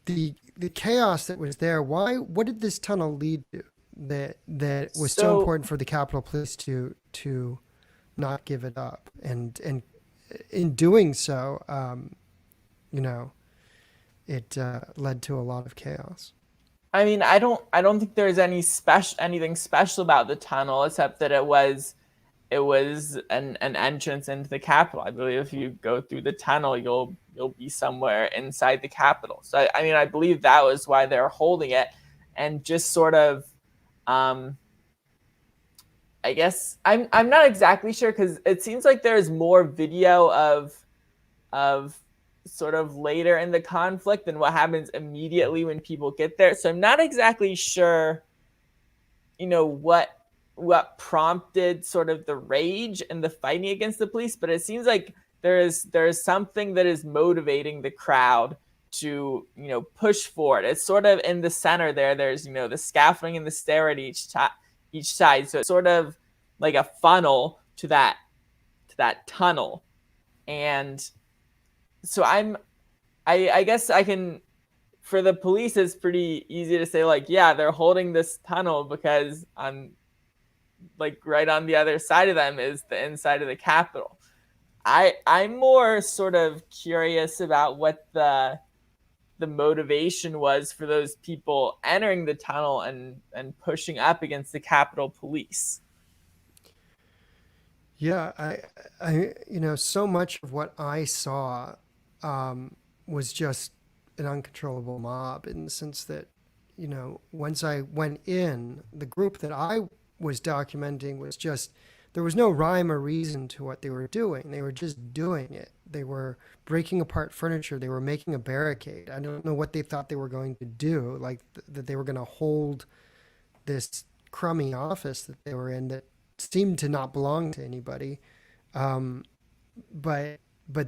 the chaos that was there. What did this tunnel lead to? That was so important for the Capitol Police to not give it up, and in doing so, you know, it led to a lot of chaos. I mean, I don't think there's anything special about the tunnel except that it was an entrance into the Capitol. I believe if you go through the tunnel, you'll be somewhere inside the Capitol. So I mean, I believe that was why they're holding it, and just sort of. I guess I'm not exactly sure because it seems like there's more video of sort of later in the conflict than what happens immediately when people get there. So I'm not exactly sure, you know, what prompted sort of the rage and the fighting against the police, but it seems like there is something that is motivating the crowd to, you know, push forward. It's sort of in the center there. There's, you know, the scaffolding and the stair at each side. So it's sort of like a funnel to that tunnel. And so I guess I can, for the police, it's pretty easy to say like, yeah, they're holding this tunnel because on like right on the other side of them is the inside of the Capitol. I'm more sort of curious about what the motivation was for those people entering the tunnel and pushing up against the Capitol Police. Yeah, I you know, so much of what I saw was just an uncontrollable mob, in the sense that, you know, once I went in, the group that I was documenting was just, there was no rhyme or reason to what they were doing. They were just doing it. They were breaking apart furniture. They were making a barricade. I don't know what they thought they were going to do, like that they were going to hold this crummy office that they were in that seemed to not belong to anybody. But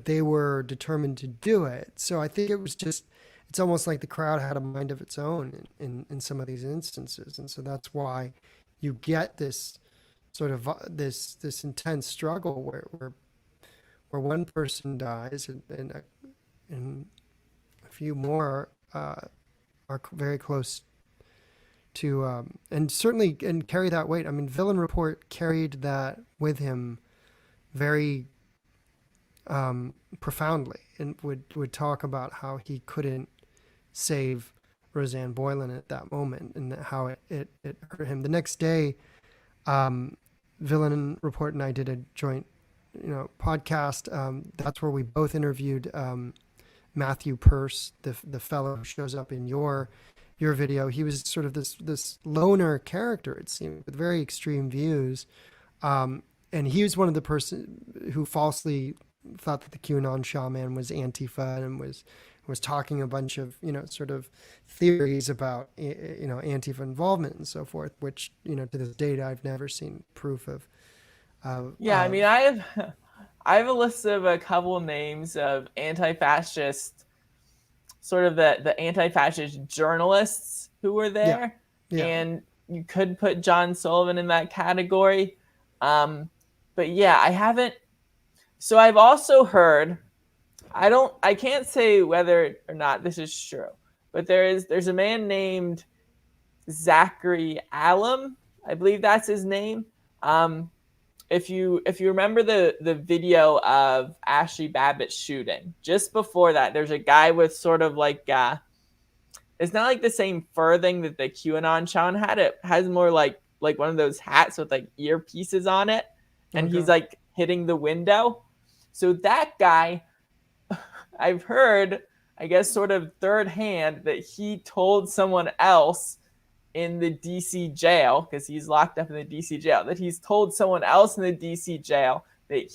they were determined to do it. So I think it was just, it's almost like the crowd had a mind of its own in some of these instances. And so that's why you get this sort of this intense struggle where one person dies and a few more are very close and certainly and carry that weight. I mean, Villain Report carried that with him very profoundly, and would talk about how he couldn't save Roseanne Boylan at that moment, and how it hurt him. The next day, Villain Report and I did a joint, podcast. That's where we both interviewed Matthew Pearce, the fellow who shows up in your video. He was sort of this loner character, it seemed, with very extreme views, and he was one of the person who falsely thought that the QAnon shaman was Antifa and was talking a bunch of sort of theories about Antifa involvement and so forth, which to this date I've never seen proof of. I mean, I have a list of a couple names of anti-fascist, sort of the anti-fascist journalists who were there, and you could put John Sullivan in that category. But yeah, I haven't. So I've also heard, I can't say whether or not this is true, but there's a man named Zachary Allam, I believe that's his name. If you remember the video of Ashley Babbitt's shooting, just before that, there's a guy with sort of like it's not like the same fur thing that the QAnon shaman had. It has more like one of those hats with like earpieces on it, and he's like hitting the window. So that guy, I've heard, I guess sort of third hand, that he told someone else in the DC jail, because he's locked up in the DC jail, that he's told someone else in the DC jail that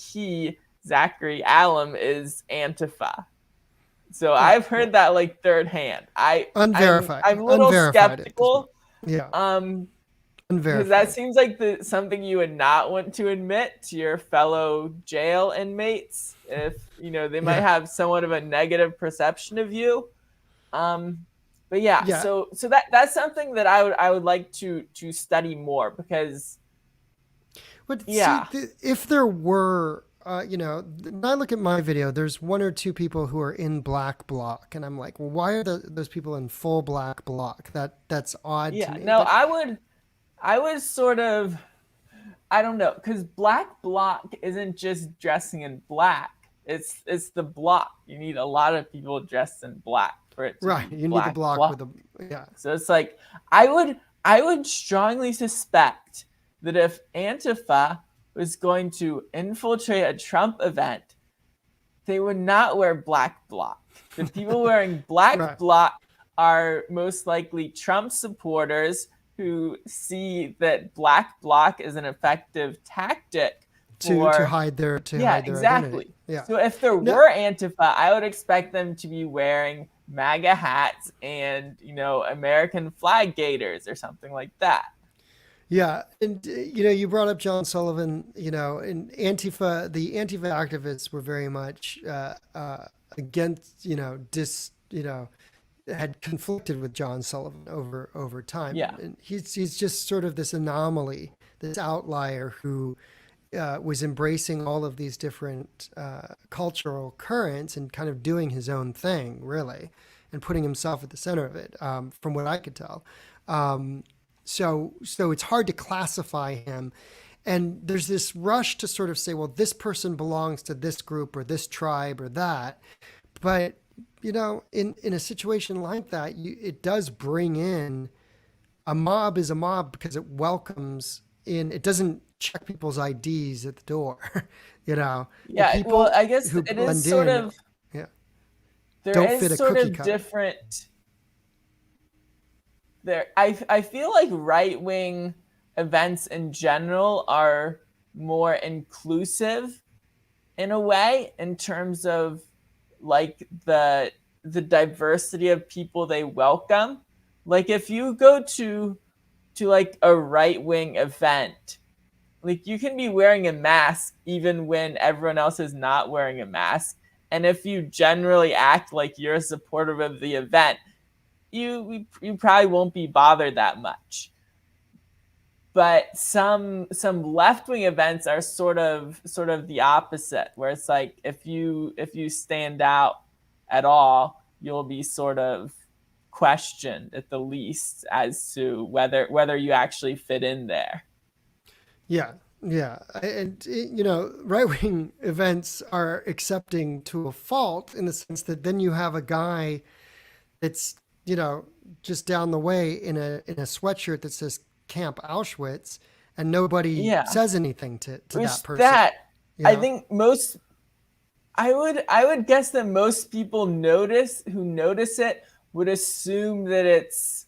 Zachary Allam, is Antifa. So I've heard that like third hand. Unverified. I'm a little skeptical. Yeah. Because that seems like something you would not want to admit to your fellow jail inmates if they might have somewhat of a negative perception of you. But yeah. So that's something that I would like to study more, because. But if there were, when I look at my video, there's one or two people who are in black bloc, and I'm like, well, why are those people in full black bloc? That's odd to me. No, I was sort of, I don't know, because black bloc isn't just dressing in black. It's the block. You need a lot of people dressed in black for it to be you need the block with the So it's like I would strongly suspect that if Antifa was going to infiltrate a Trump event, they would not wear black bloc. The people wearing black bloc are most likely Trump supporters who see that black bloc is an effective tactic to hide their exactly. Identity. So if there were Antifa, I would expect them to be wearing MAGA hats and American flag gaiters or something like that. Yeah, and you brought up John Sullivan. In Antifa, the Antifa activists were very much against had conflicted with John Sullivan over time. Yeah. And he's just sort of this anomaly, this outlier who was embracing all of these different cultural currents and kind of doing his own thing, really, and putting himself at the center of it, from what I could tell. So it's hard to classify him. And there's this rush to sort of say, well, this person belongs to this group or this tribe or that. But in a situation like that, it does bring in a mob is a mob because it welcomes in. It doesn't check people's IDs at the door. Yeah. Well, I guess it is sort of. Yeah. There is sort of different. I feel like right-wing events in general are more inclusive in a way, in terms of like the diversity of people they welcome. Like if you go to like a right-wing event, like you can be wearing a mask even when everyone else is not wearing a mask, and if you generally act like you're a supporter of the event, you probably won't be bothered that much. But some left-wing events are sort of the opposite, where it's like if you stand out at all, you'll be sort of questioned at the least as to whether you actually fit in there. Yeah, yeah, and you know, right-wing events are accepting to a fault in the sense that then you have a guy that's, you know, just down the way in a sweatshirt that says Camp Auschwitz, and nobody Yeah. says anything to Which that person. that you I know? think I would guess that most people who notice it would assume that it's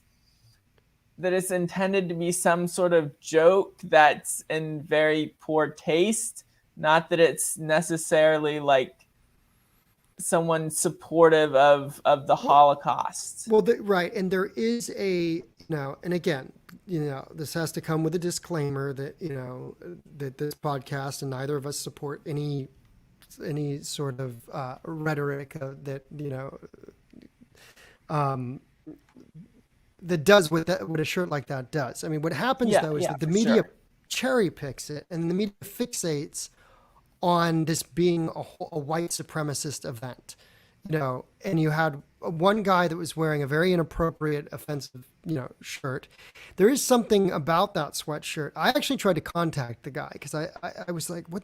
intended to be some sort of joke that's in very poor taste, not that it's necessarily like someone supportive of the Holocaust. Well, right, and there is a, you know, and again, you know, this has to come with a disclaimer that, you know, that this podcast and neither of us support any sort of rhetoric that, you know, that does what a shirt like that does. I mean, what happens though is that the media sure. cherry picks it, and the media fixates on this being a white supremacist event, you know. And you had one guy that was wearing a very inappropriate, offensive, you know, shirt. There is something about that sweatshirt. I actually tried to contact the guy because I was like, what?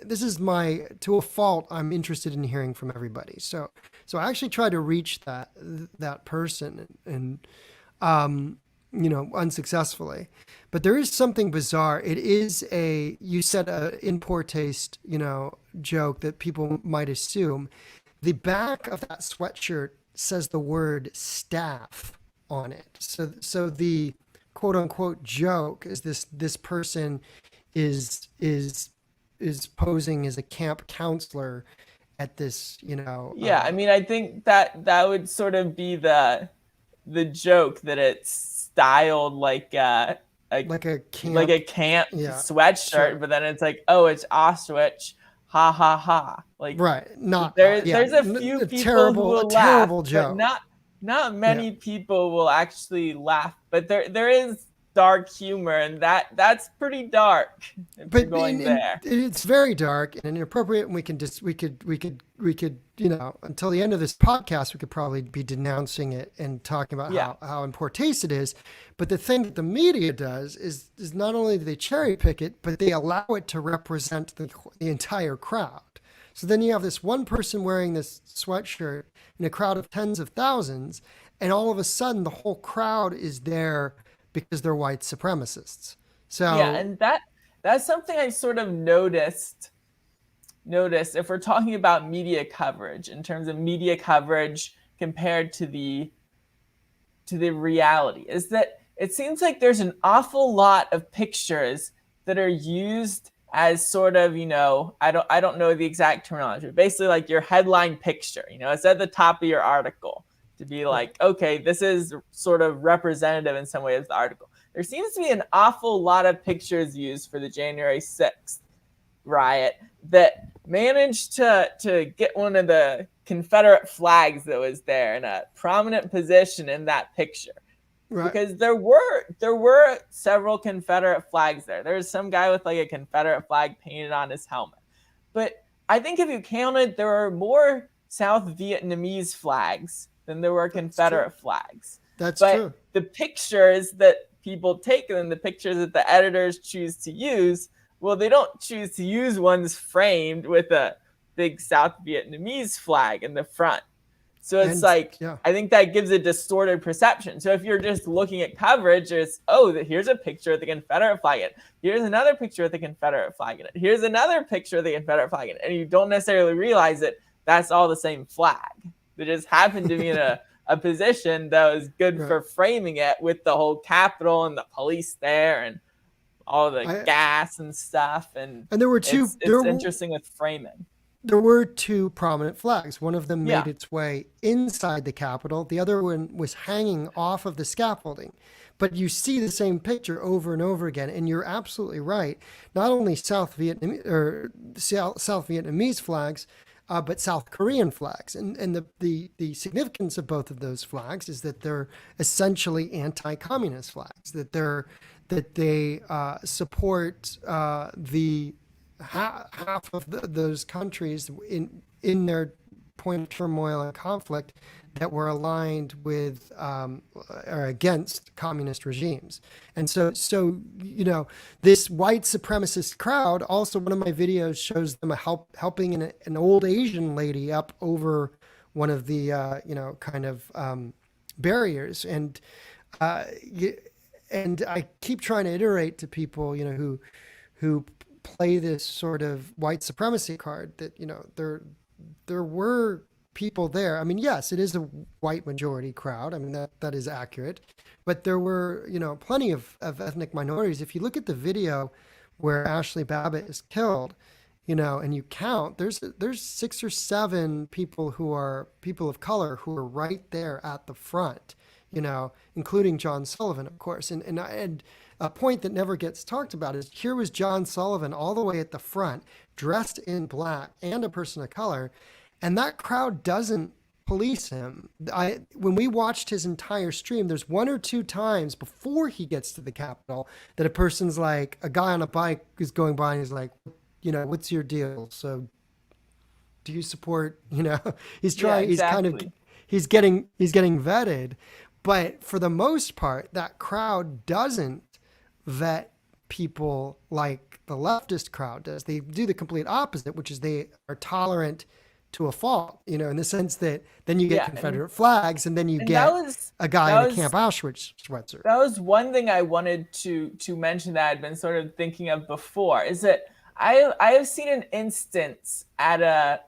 This is to a fault. I'm interested in hearing from everybody. So I actually tried to reach that person and you know, unsuccessfully. But there is something bizarre. It is you said in poor taste, you know, joke that people might assume. The back of that sweatshirt says the word staff on it. So the quote unquote joke is this person is posing as a camp counselor at this, you know. Yeah, I mean, I think that would sort of be the joke, that it's styled like a camp sweatshirt, sure. But then it's like, oh, it's Auschwitz, ha ha ha. Like, right, not there's a few people who will laugh, terrible joke. But not many people will actually laugh. But there is dark humor, and that's pretty dark. But there, it's very dark and inappropriate, and we could, you know, until the end of this podcast, we could probably be denouncing it and talking about how in poor taste it is. But the thing that the media does is not only do they cherry pick it, but they allow it to represent the entire crowd. So then you have this one person wearing this sweatshirt in a crowd of tens of thousands, and all of a sudden the whole crowd is there because they're white supremacists. So yeah, and that's something I sort of noticed if we're talking about media coverage, in terms of media coverage compared to the reality, is that it seems like there's an awful lot of pictures that are used as sort of, you know, I don't know the exact terminology, but basically like your headline picture, you know, it's at the top of your article to be like, okay, this is sort of representative in some way of the article. There seems to be an awful lot of pictures used for the January 6th riot that managed to get one of the Confederate flags that was there in a prominent position in that picture. Right. Because there were several Confederate flags there. There was some guy with like a Confederate flag painted on his helmet. But I think if you counted, there were more South Vietnamese flags than there were Confederate flags. That's but true. The pictures that people take and the pictures that the editors choose to use, well, they don't choose to use ones framed with a big South Vietnamese flag in the front. So it's I think that gives a distorted perception. So if you're just looking at coverage, it's, here's a picture of the Confederate flag in it. Here's another picture of the Confederate flag in it. Here's another picture of the Confederate flag in it. And you don't necessarily realize that that's all the same flag. They just happened to be in a position that was good for framing it, with the whole Capitol and the police there and all the gas and stuff. And there were two. It's interesting with framing. There were two prominent flags. One of them made its way inside the Capitol. The other one was hanging off of the scaffolding. But you see the same picture over and over again, and you're absolutely right. Not only South Vietnamese flags, but South Korean flags. And the significance of both of those flags is that they're essentially anti-communist flags. That they support the half of those countries in their point of turmoil and conflict that were aligned with or against communist regimes. And so this white supremacist crowd, also one of my videos shows them helping an old Asian lady up over one of the barriers. And I keep trying to iterate to people, who play this sort of white supremacy card that, there were people there. I mean, yes, it is a white majority crowd. I mean, that is accurate, but there were, plenty of ethnic minorities. If you look at the video where Ashley Babbitt is killed, and you count, there's 6 or 7 people who are people of color who are right there at the front, including John Sullivan, of course. And a point that never gets talked about is here was John Sullivan all the way at the front, dressed in black and a person of color, and that crowd doesn't police him. When we watched his entire stream, there's 1 or 2 times before he gets to the Capitol that a person's like, a guy on a bike is going by and he's like, what's your deal? So do you support, he's trying, exactly. he's getting vetted. But for the most part, that crowd doesn't vet people like the leftist crowd does. They do the complete opposite, which is they are tolerant to a fault, in the sense that then you get Confederate flags and then you get a guy in a Camp Auschwitz sweatshirt. That was one thing I wanted to mention that I'd been sort of thinking of before, is that I have seen an instance at a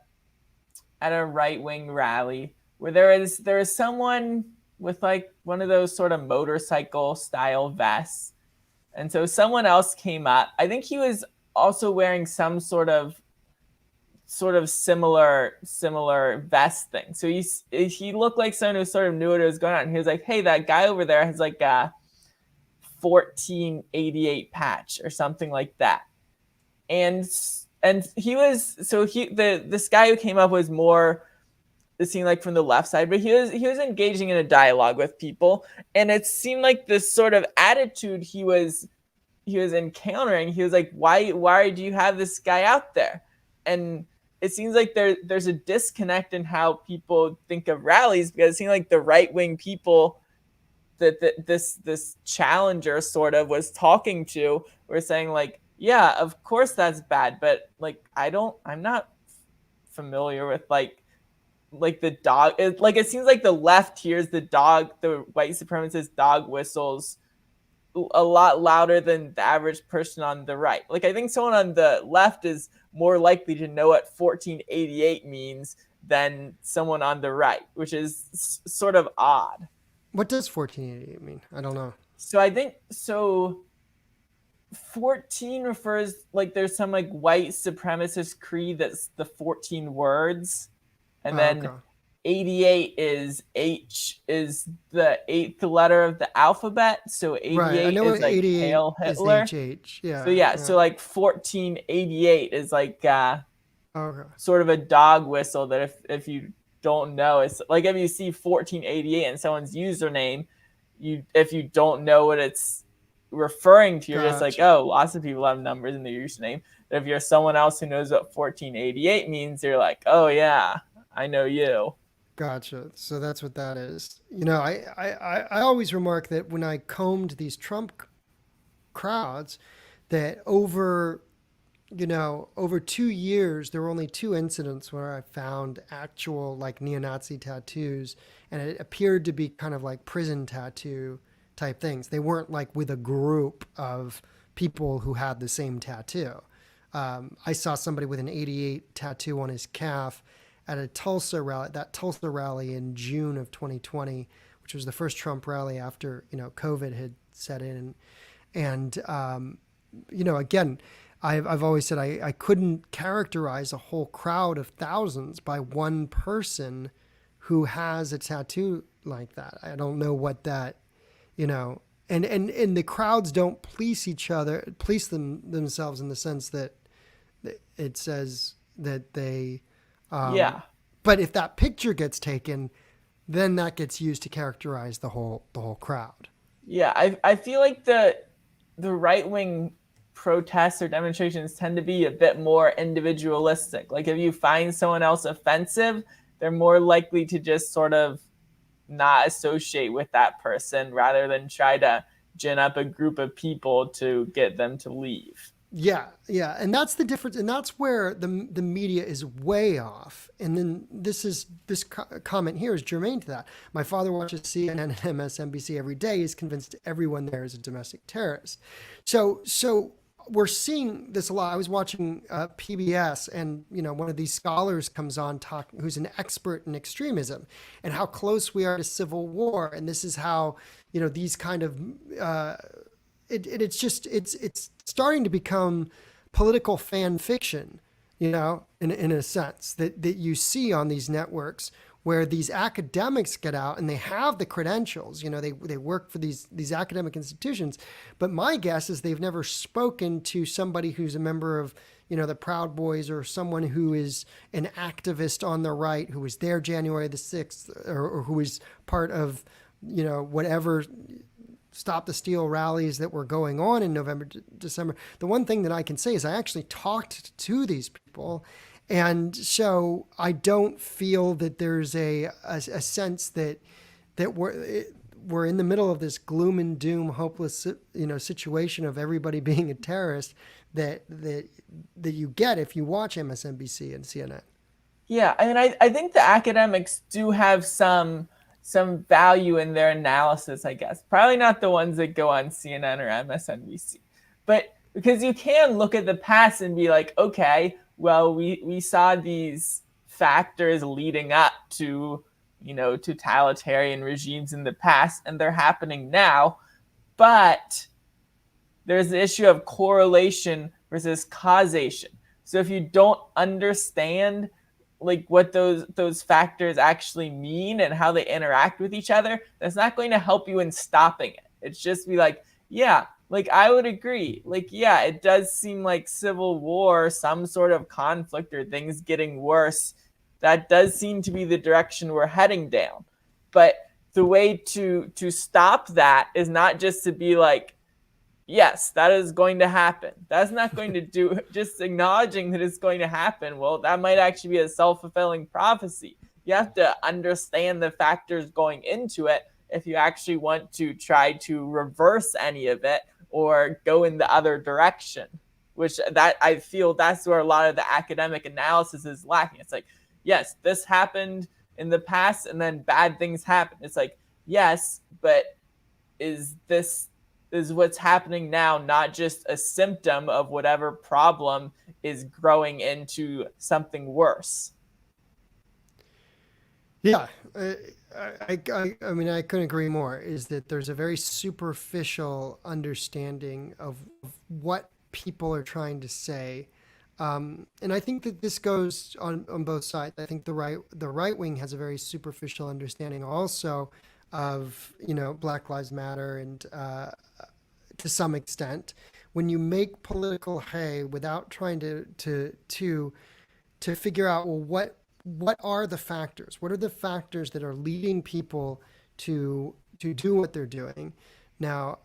right-wing rally where there is someone with like one of those sort of motorcycle style vests. And so someone else came up. I think he was also wearing some sort of similar vest thing. So he looked like someone who sort of knew what was going on. And he was like, hey, that guy over there has like a 1488 patch or something like that. And he was, so this guy who came up was more, it seemed like from the left side, but he was engaging in a dialogue with people, and it seemed like this sort of attitude he was encountering. He was like, why do you have this guy out there? And it seems like there's a disconnect in how people think of rallies, because it seemed like the right wing people that this challenger sort of was talking to were saying like, yeah, of course that's bad, but like I'm not familiar with like the dog. It seems like the left hears the white supremacist dog whistles a lot louder than the average person on the right. Like, I think someone on the left is more likely to know what 1488 means than someone on the right, which is sort of odd. What does 1488 mean? I don't know. So I think 14 refers, like, there's some like white supremacist creed that's the 14 words. And then 88 is the 8th letter of the alphabet. So 88 is like Hail Hitler. Is HH. Yeah. So yeah, so like 1488 is like sort of a dog whistle that if you don't know, it's like if you see 1488 in someone's username, if you don't know what it's referring to, you're just like, oh, lots of people have numbers in their username. But if you're someone else who knows what 1488 means, you're like, oh yeah, I know you. Gotcha. So that's what that is. I always remark that when I combed these Trump crowds, that over 2 years, there were only 2 incidents where I found actual like neo-Nazi tattoos, and it appeared to be kind of like prison tattoo type things. They weren't like with a group of people who had the same tattoo. I saw somebody with an 88 tattoo on his calf at a Tulsa rally in June of 2020, which was the first Trump rally after, COVID had set in. And, again, I've always said I couldn't characterize a whole crowd of thousands by one person who has a tattoo like that. I don't know what that, and the crowds don't police themselves in the sense that it says that they, but if that picture gets taken, then that gets used to characterize the whole crowd. Yeah, I feel like the right wing protests or demonstrations tend to be a bit more individualistic. Like if you find someone else offensive, they're more likely to just sort of not associate with that person rather than try to gin up a group of people to get them to leave. Yeah, and that's the difference, and that's where the media is way off. And then this comment here is germane to that. My father watches CNN and MSNBC every day. He's convinced everyone there is a domestic terrorist. So we're seeing this a lot. I was watching PBS, and one of these scholars comes on talking, who's an expert in extremism and how close we are to civil war, and this is how these kind of it's starting to become political fan fiction, in a sense that you see on these networks where these academics get out and they have the credentials, they work for these academic institutions. But my guess is they've never spoken to somebody who's a member of, the Proud Boys, or someone who is an activist on the right, who was there January the 6th, or who is part of, whatever Stop the Steal rallies that were going on in November, December. The one thing that I can say is I actually talked to these people. And so I don't feel that there's a sense that we're in the middle of this gloom and doom, hopeless, situation of everybody being a terrorist that you get if you watch MSNBC and CNN. Yeah, I mean, I think the academics do have some value in their analysis, I guess. Probably not the ones that go on CNN or MSNBC. But because you can look at the past and be like, okay, well, we saw these factors leading up to, totalitarian regimes in the past, and they're happening now. But there's the issue of correlation versus causation. So if you don't understand what those factors actually mean and how they interact with each other, that's not going to help you in stopping it. It's just be like, yeah, I would agree. Yeah, it does seem like civil war, some sort of conflict or things getting worse. That does seem to be the direction we're heading down. But the way to stop that is not just to be like, yes, that is going to happen. That's not going to do just acknowledging that it's going to happen. Well, that might actually be a self-fulfilling prophecy. You have to understand the factors going into it if you actually want to try to reverse any of it or go in the other direction, which that I feel that's where a lot of the academic analysis is lacking. It's like, yes, this happened in the past and then bad things happen. It's like, yes, but is what's happening now not just a symptom of whatever problem is growing into something worse? Yeah, I mean, I couldn't agree more, is that there's a very superficial understanding of what people are trying to say. And I think that this goes on both sides. I think the right wing has a very superficial understanding also of, Black Lives Matter, and to some extent, when you make political hay without trying to figure out, well, what are the factors? What are the factors that are leading people to do what they're doing? Now,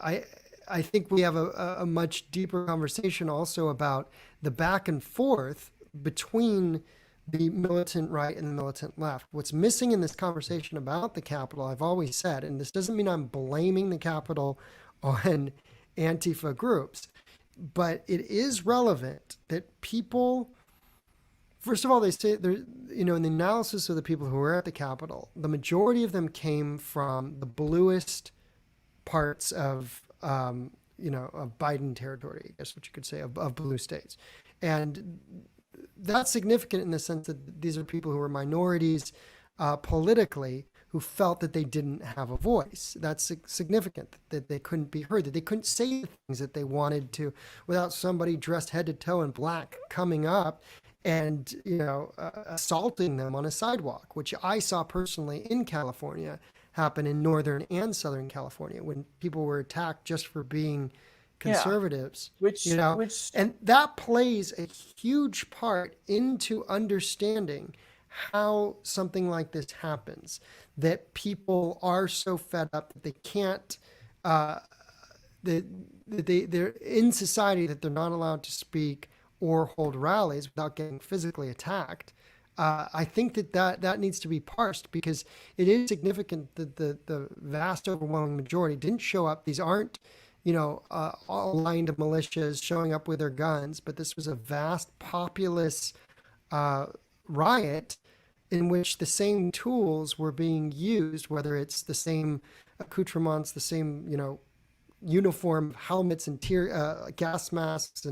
I think we have a much deeper conversation also about the back and forth between the militant right and the militant left. What's missing in this conversation about the Capitol, I've always said, and this doesn't mean I'm blaming the Capitol on Antifa groups, but it is relevant that people, first of all, they say, in the analysis of the people who were at the Capitol, the majority of them came from the bluest parts of, of Biden territory, I guess what you could say, of blue states. And that's significant in the sense that these are people who are minorities politically, who felt that they didn't have a voice. That's significant, that they couldn't be heard, that they couldn't say the things that they wanted to without somebody dressed head to toe in black coming up and, assaulting them on a sidewalk, which I saw personally in California happen in Northern and Southern California when people were attacked just for being conservatives, and that plays a huge part into understanding how something like this happens, that people are so fed up that they can't, they're in society, that they're not allowed to speak or hold rallies without getting physically attacked. I think that needs to be parsed, because it is significant that the vast overwhelming majority didn't show up. These aren't, all aligned militias showing up with their guns, but this was a vast populist riot in which the same tools were being used, whether it's the same accoutrements, the same, uniform helmets and tear gas masks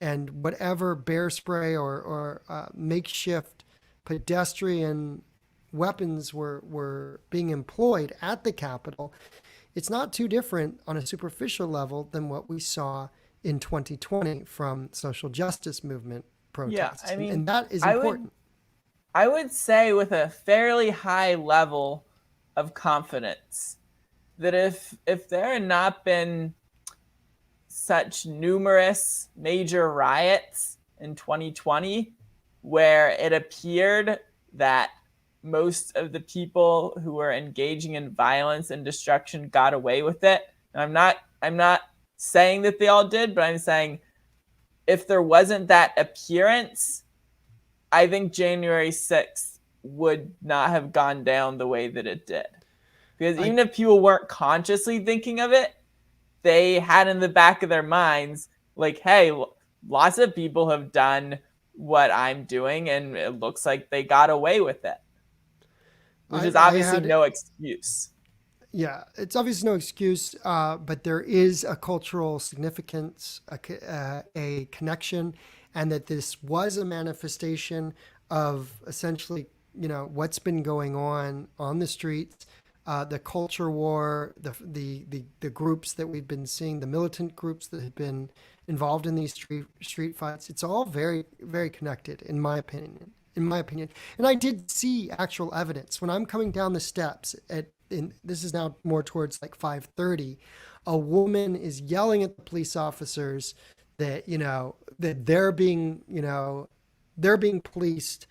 and whatever bear spray or makeshift pedestrian weapons were being employed at the Capitol. It's not too different on a superficial level than what we saw in 2020 from social justice movement protests. I mean, and that is important. I would say with a fairly high level of confidence that if there had not been such numerous major riots in 2020, where it appeared that most of the people who were engaging in violence and destruction got away with it. And I'm not saying that they all did, but I'm saying if there wasn't that appearance, I think January 6th would not have gone down the way that it did. Because even if people weren't consciously thinking of it, they had in the back of their minds, like, hey, lots of people have done what I'm doing, and it looks like they got away with it. Which is obviously no excuse. Yeah, it's obviously no excuse, but there is a cultural significance, a connection, and that this was a manifestation of essentially, what's been going on the streets, the culture war, the groups that we've been seeing, the militant groups that have been involved in these street fights. It's all very, very connected, in my opinion. And I did see actual evidence when I'm coming down the steps this is now more towards like 5:30. A woman is yelling at the police officers that, that they're being policed.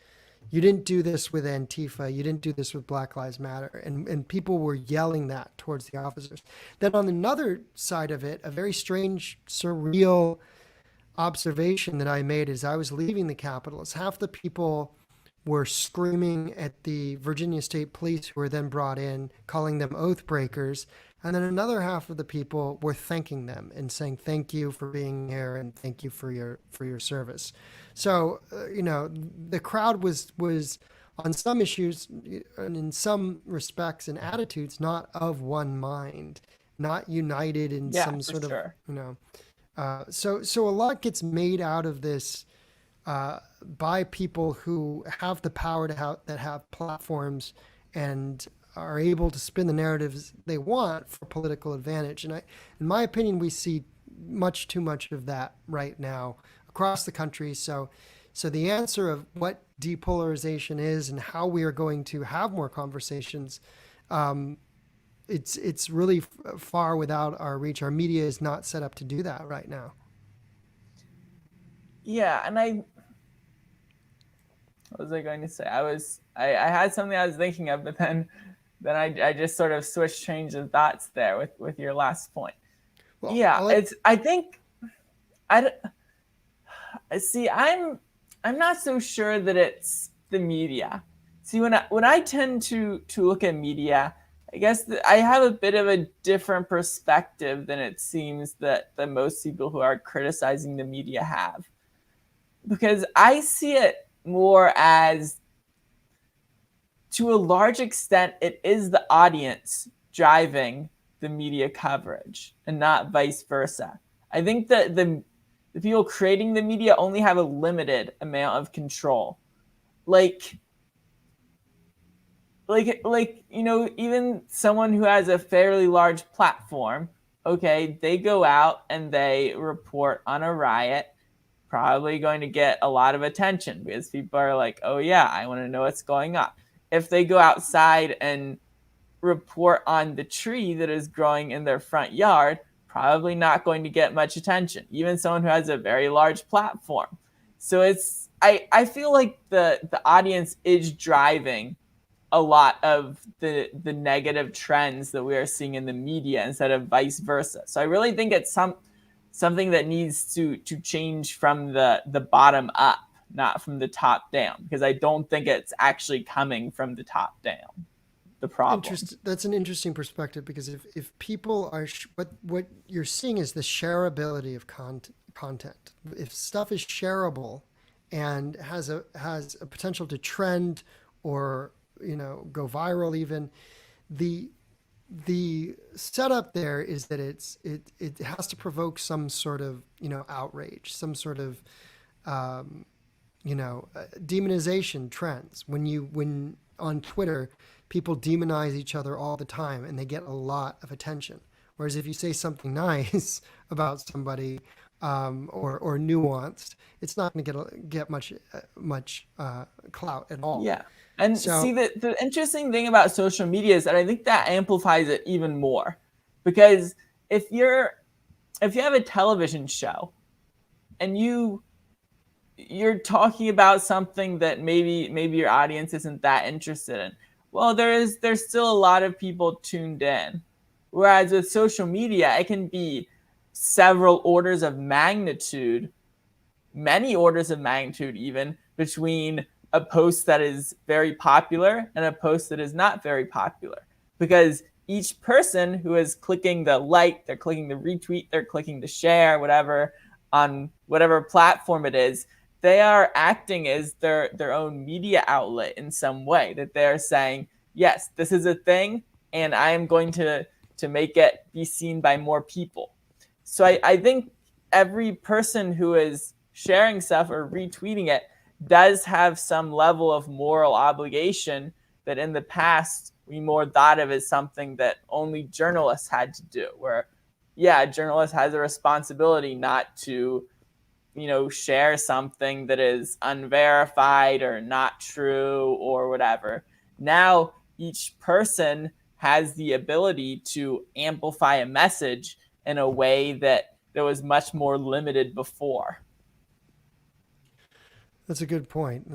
You didn't do this with Antifa. You didn't do this with Black Lives Matter. And people were yelling that towards the officers. Then on another side of it, a very strange, surreal observation that I made as I was leaving the Capitol is half the people were screaming at the Virginia State Police, who were then brought in, calling them oath breakers. And then another half of the people were thanking them and saying, thank you for being here and thank you for your service. So, the crowd was on some issues and in some respects and attitudes, not of one mind, not united in some sort of, so a lot gets made out of this by people who have the power that have platforms and are able to spin the narratives they want for political advantage. And in my opinion, we see much too much of that right now across the country. So the answer of what depolarization is and how we are going to have more conversations, it's really far without our reach. Our media is not set up to do that right now. Yeah, and what was I going to say? I had something I was thinking of, but then I just sort of changed of thoughts there with your last point. Well, yeah, I'm not so sure that it's the media. See, when I tend to look at media, I guess I have a bit of a different perspective than it seems that most people who are criticizing the media have. Because I see it more as, to a large extent, it is the audience driving the media coverage and not vice versa. I think that the people creating the media only have a limited amount of control. Like, even someone who has a fairly large platform, okay, they go out and they report on a riot, probably going to get a lot of attention because people are like, oh yeah, I want to know what's going on. If they go outside and report on the tree that is growing in their front yard, probably not going to get much attention, even someone who has a very large platform. So I feel like the audience is driving a lot of the negative trends that we are seeing in the media instead of vice versa. So I really think it's something that needs to change from the bottom up, not from the top down, because I don't think it's actually coming from the top down. The problem. That's an interesting perspective, because if people are what you're seeing is the shareability of content. If stuff is shareable and has a potential to trend or go viral, even the setup there is that it has to provoke some sort of outrage, some sort of demonization trends. When on Twitter people demonize each other all the time and they get a lot of attention, whereas if you say something nice about somebody or nuanced, it's not going to get much clout at all. Yeah. And see, the interesting thing about social media is that I think that amplifies it even more, because if you have a television show and you're talking about something that maybe your audience isn't that interested in, well, there's still a lot of people tuned in. Whereas with social media, it can be several orders of magnitude, many orders of magnitude even, between a post that is very popular and a post that is not very popular, because each person who is clicking the like, they're clicking the retweet, they're clicking the share, whatever, on whatever platform it is, they are acting as their own media outlet in some way, that they're saying, yes, this is a thing and I am going to make it be seen by more people. So I think every person who is sharing stuff or retweeting it does have some level of moral obligation that in the past we more thought of as something that only journalists had to do, where, yeah, a journalist has a responsibility not to, share something that is unverified or not true or whatever. Now, each person has the ability to amplify a message in a way that was much more limited before. That's a good point.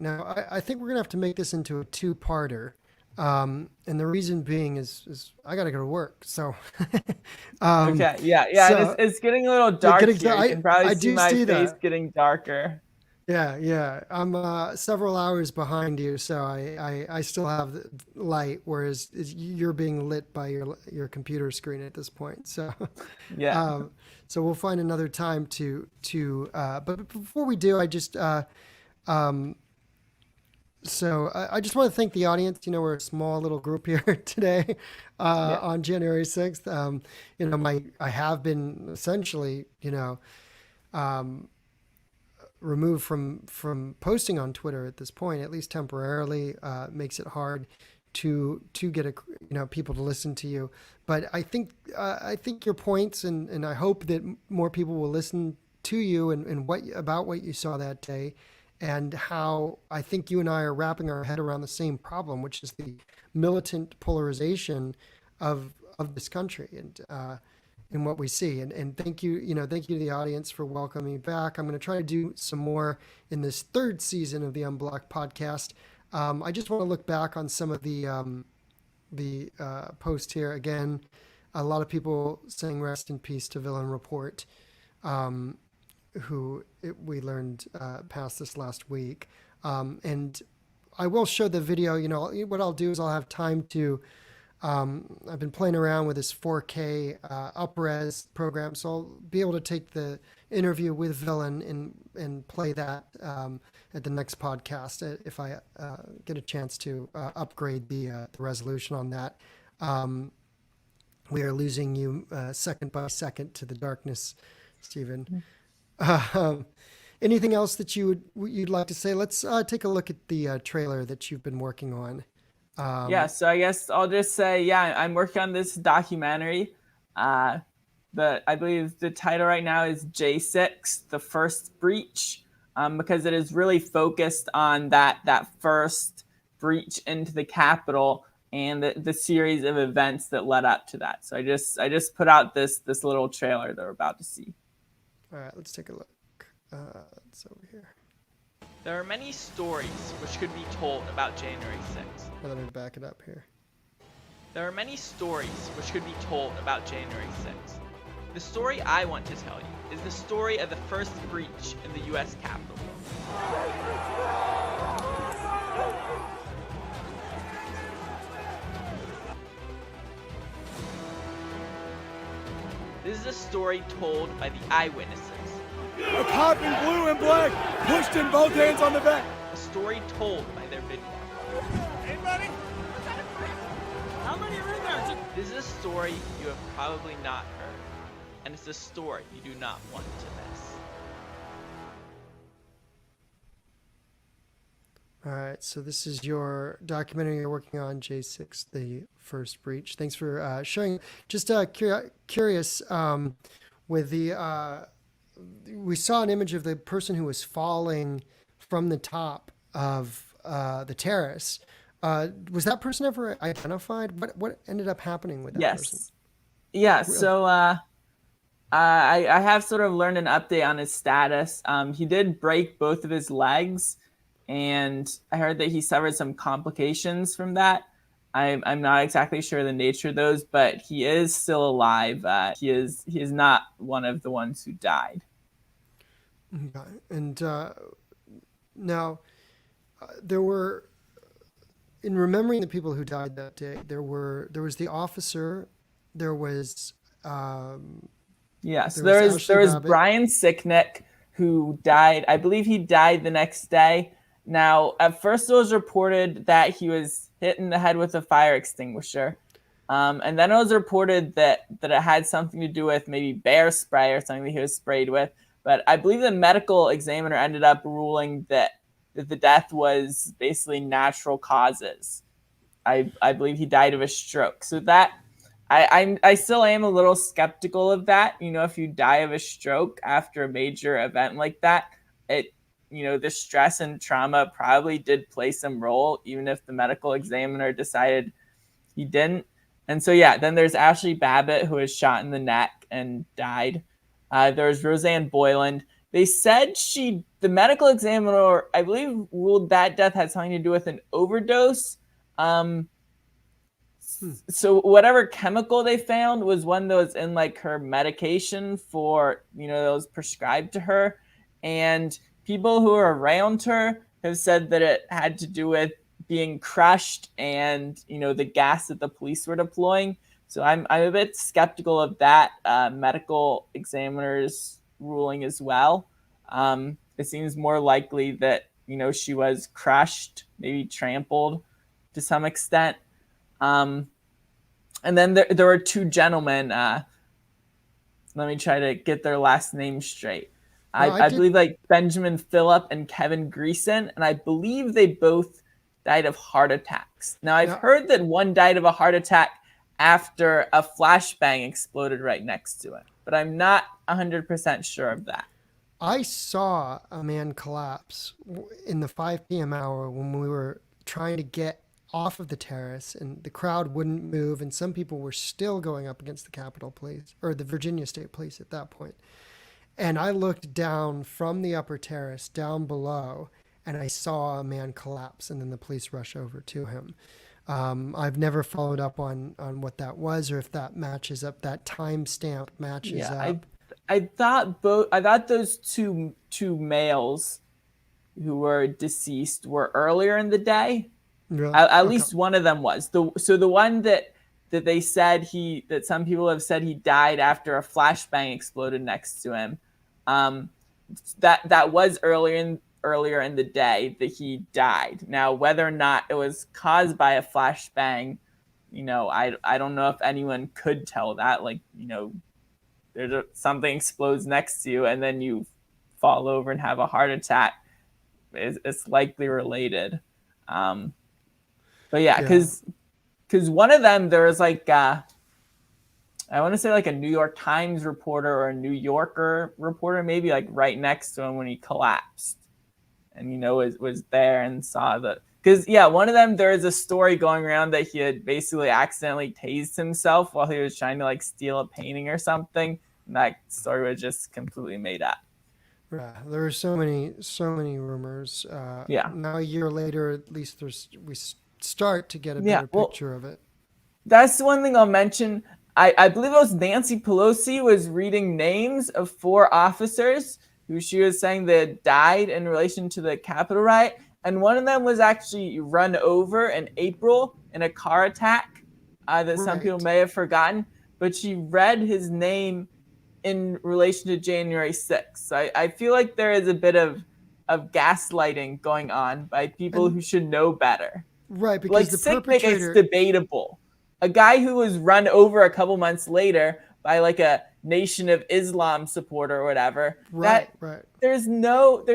Now, I think we're going to have to make this into a two-parter. And the reason being is I got to go to work. So, okay. Yeah. So, it's getting a little dark here. You can probably see my face getting darker. Yeah. I'm several hours behind you, so I still have the light, whereas you're being lit by your computer screen at this point. So, yeah. So we'll find another time but before we do, I just I just want to thank the audience. We're a small little group here today on January 6th. I have been essentially, removed from posting on Twitter at this point, at least temporarily. Makes it hard to get people to listen to you. But I think your points, and I hope that more people will listen to you and what you saw that day, and how I think you and I are wrapping our head around the same problem, which is the militant polarization of this country and what we see. And thank you to the audience for welcoming me back. I'm going to try to do some more in this third season of the Unblocked podcast. I just want to look back on some of the post here. Again, a lot of people saying rest in peace to Villain Report, we learned passed this last week. And I will show the video. What I'll do is I'll have time to, I've been playing around with this 4K up-res program, so I'll be able to take the interview with Villain and play that at the next podcast if I get a chance to upgrade the resolution on that. We are losing you second by second to the darkness, Stephen. Anything else that you'd like to say? Let's take a look at the trailer that you've been working on. So I guess I'll just say, I'm working on this documentary. I believe the title right now is J6, The First Breach, because it is really focused on that first breach into the Capitol and the series of events that led up to that. So I just put out this little trailer that we're about to see. All right, let's take a look. It's over here. There are many stories which could be told about January 6th. Let me back it up here. There are many stories which could be told about January 6th. The story I want to tell you is the story of the first breach in the U.S. Capitol. This is a story told by the eyewitnesses. A cop in blue and black pushed him both hands on the back. A story told by their victim. Hey, buddy. How many are in there? This is a story you have probably not heard, and it's a story you do not want to miss. All right, so this is your documentary you're working on, J6, the first breach. Thanks for sharing. Just curious, with the we saw an image of the person who was falling from the top of the terrace. Was that person ever identified? What ended up happening with that person? Yeah, so I have sort of learned an update on his status. He did break both of his legs, and I heard that he suffered some complications from that. I'm not exactly sure the nature of those, but he is still alive. He is not one of the ones who died. Okay. And now there were, in remembering the people who died that day, there was the officer, there was Yes, there was there was Babbitt. Brian Sicknick, who died. I believe he died the next day. Now, at first it was reported that he was hit in the head with a fire extinguisher. And then it was reported that it had something to do with maybe bear spray or something that he was sprayed with. But I believe the medical examiner ended up ruling that the death was basically natural causes. I believe he died of a stroke. So that I still am a little skeptical of that. You know, if you die of a stroke after a major event like that, the stress and trauma probably did play some role, even if the medical examiner decided he didn't. And so, yeah, then there's Ashley Babbitt, who was shot in the neck and died. There's Roseanne Boyland. They said the medical examiner, I believe, ruled that death had something to do with an overdose. So whatever chemical they found was one that was in like her medication for, that was prescribed to her. And people who are around her have said that it had to do with being crushed and, the gas that the police were deploying. So I'm a bit skeptical of that medical examiner's ruling as well. It seems more likely that, she was crushed, maybe trampled to some extent. And then there were two gentlemen. Let me try to get their last names straight. I believe like Benjamin Phillip and Kevin Greason, and I believe they both died of heart attacks. Now, I've heard that one died of a heart attack after a flashbang exploded right next to it, but I'm not 100% sure of that. I saw a man collapse in the 5 p.m. hour when we were trying to get off of the terrace, and the crowd wouldn't move, and some people were still going up against the Capitol Police, or the Virginia State Police at that point. And I looked down from the upper terrace down below, and I saw a man collapse, and then the police rush over to him. I've never followed up on what that was, or if that matches up, that timestamp matches up. I thought those two males who were deceased were earlier in the day. Really? At least one of them was. So the one that they said that some people have said he died after a flashbang exploded next to him. That was earlier in the day that he died. Now, whether or not it was caused by a flashbang, I don't know if anyone could tell that. Like, there's something explodes next to you and then you fall over and have a heart attack. It's likely related. But yeah, because one of them, there was like, I want to say like a New York Times reporter or a New Yorker reporter, maybe like right next to him when he collapsed. And, was there and saw because one of them, there is a story going around that he had basically accidentally tased himself while he was trying to like steal a painting or something. And that story was just completely made up. Right. There are so many rumors. Now a year later, at least we start to get a better picture of it. That's the one thing I'll mention. I believe it was Nancy Pelosi was reading names of 4 officers who she was saying that died in relation to the Capitol riot. And one of them was actually run over in April in a car attack that some people may have forgotten. But she read his name in relation to January 6th. So I feel like there is a bit of gaslighting going on by people who should know better. Right, because Like the Sicknick is perpetrator. debatable. A guy who was run over a couple months later by like a Nation of Islam supporter or whatever. Right, that, right. There's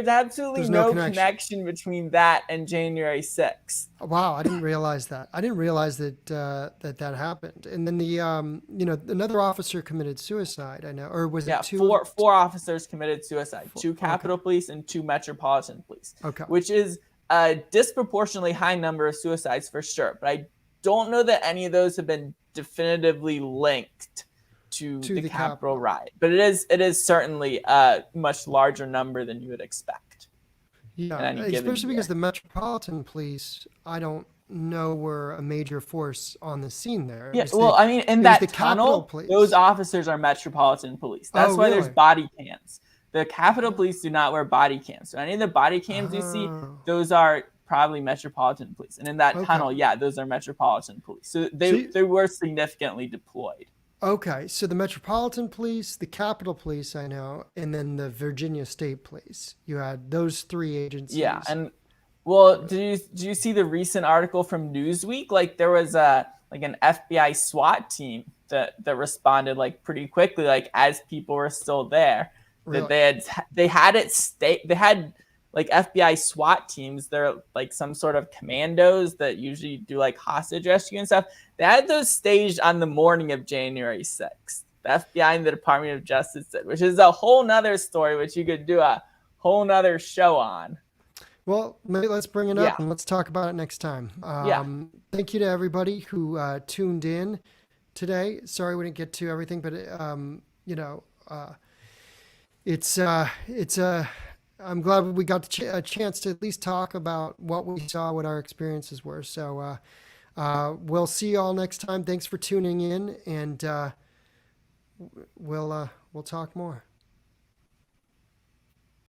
absolutely There's no no connection between that and January 6th. Wow, I didn't realize that. I didn't realize that that happened. And then the another officer committed suicide. I know, or was it two? Four officers committed suicide. 2 Capitol Police and 2 Metropolitan Police. Okay. Which is a disproportionately high number of suicides for sure. But I don't know that any of those have been definitively linked to the Capitol riot. But it is certainly a much larger number than you would expect. Yeah, especially because the Metropolitan Police, I don't know, were a major force on the scene there. Yeah, well, I mean, in that tunnel, Police. those officers are Metropolitan Police. That's why there's body cams. The Capitol Police do not wear body cams. So any of the body cams you see, those are probably Metropolitan Police. And in that tunnel, those are Metropolitan Police. So they were significantly deployed. Okay, so the Metropolitan Police, the Capitol Police, I know, and then the Virginia State Police. You had those 3 agencies. Yeah, and well, did you see the recent article from Newsweek? Like there was an FBI SWAT team that responded like pretty quickly, like as people were still there. Really? That they had like FBI SWAT teams. They're like some sort of commandos that usually do like hostage rescue and stuff. They had those staged on the morning of January 6th. The FBI and the Department of Justice did, which is a whole nother story, which you could do a whole nother show on. Well, maybe let's bring it up and let's talk about it next time. Thank you to everybody who tuned in today. Sorry we didn't get to everything, but I'm glad we got a chance to at least talk about what we saw, what our experiences were. So we'll see you all next time. Thanks for tuning in, and we'll talk more.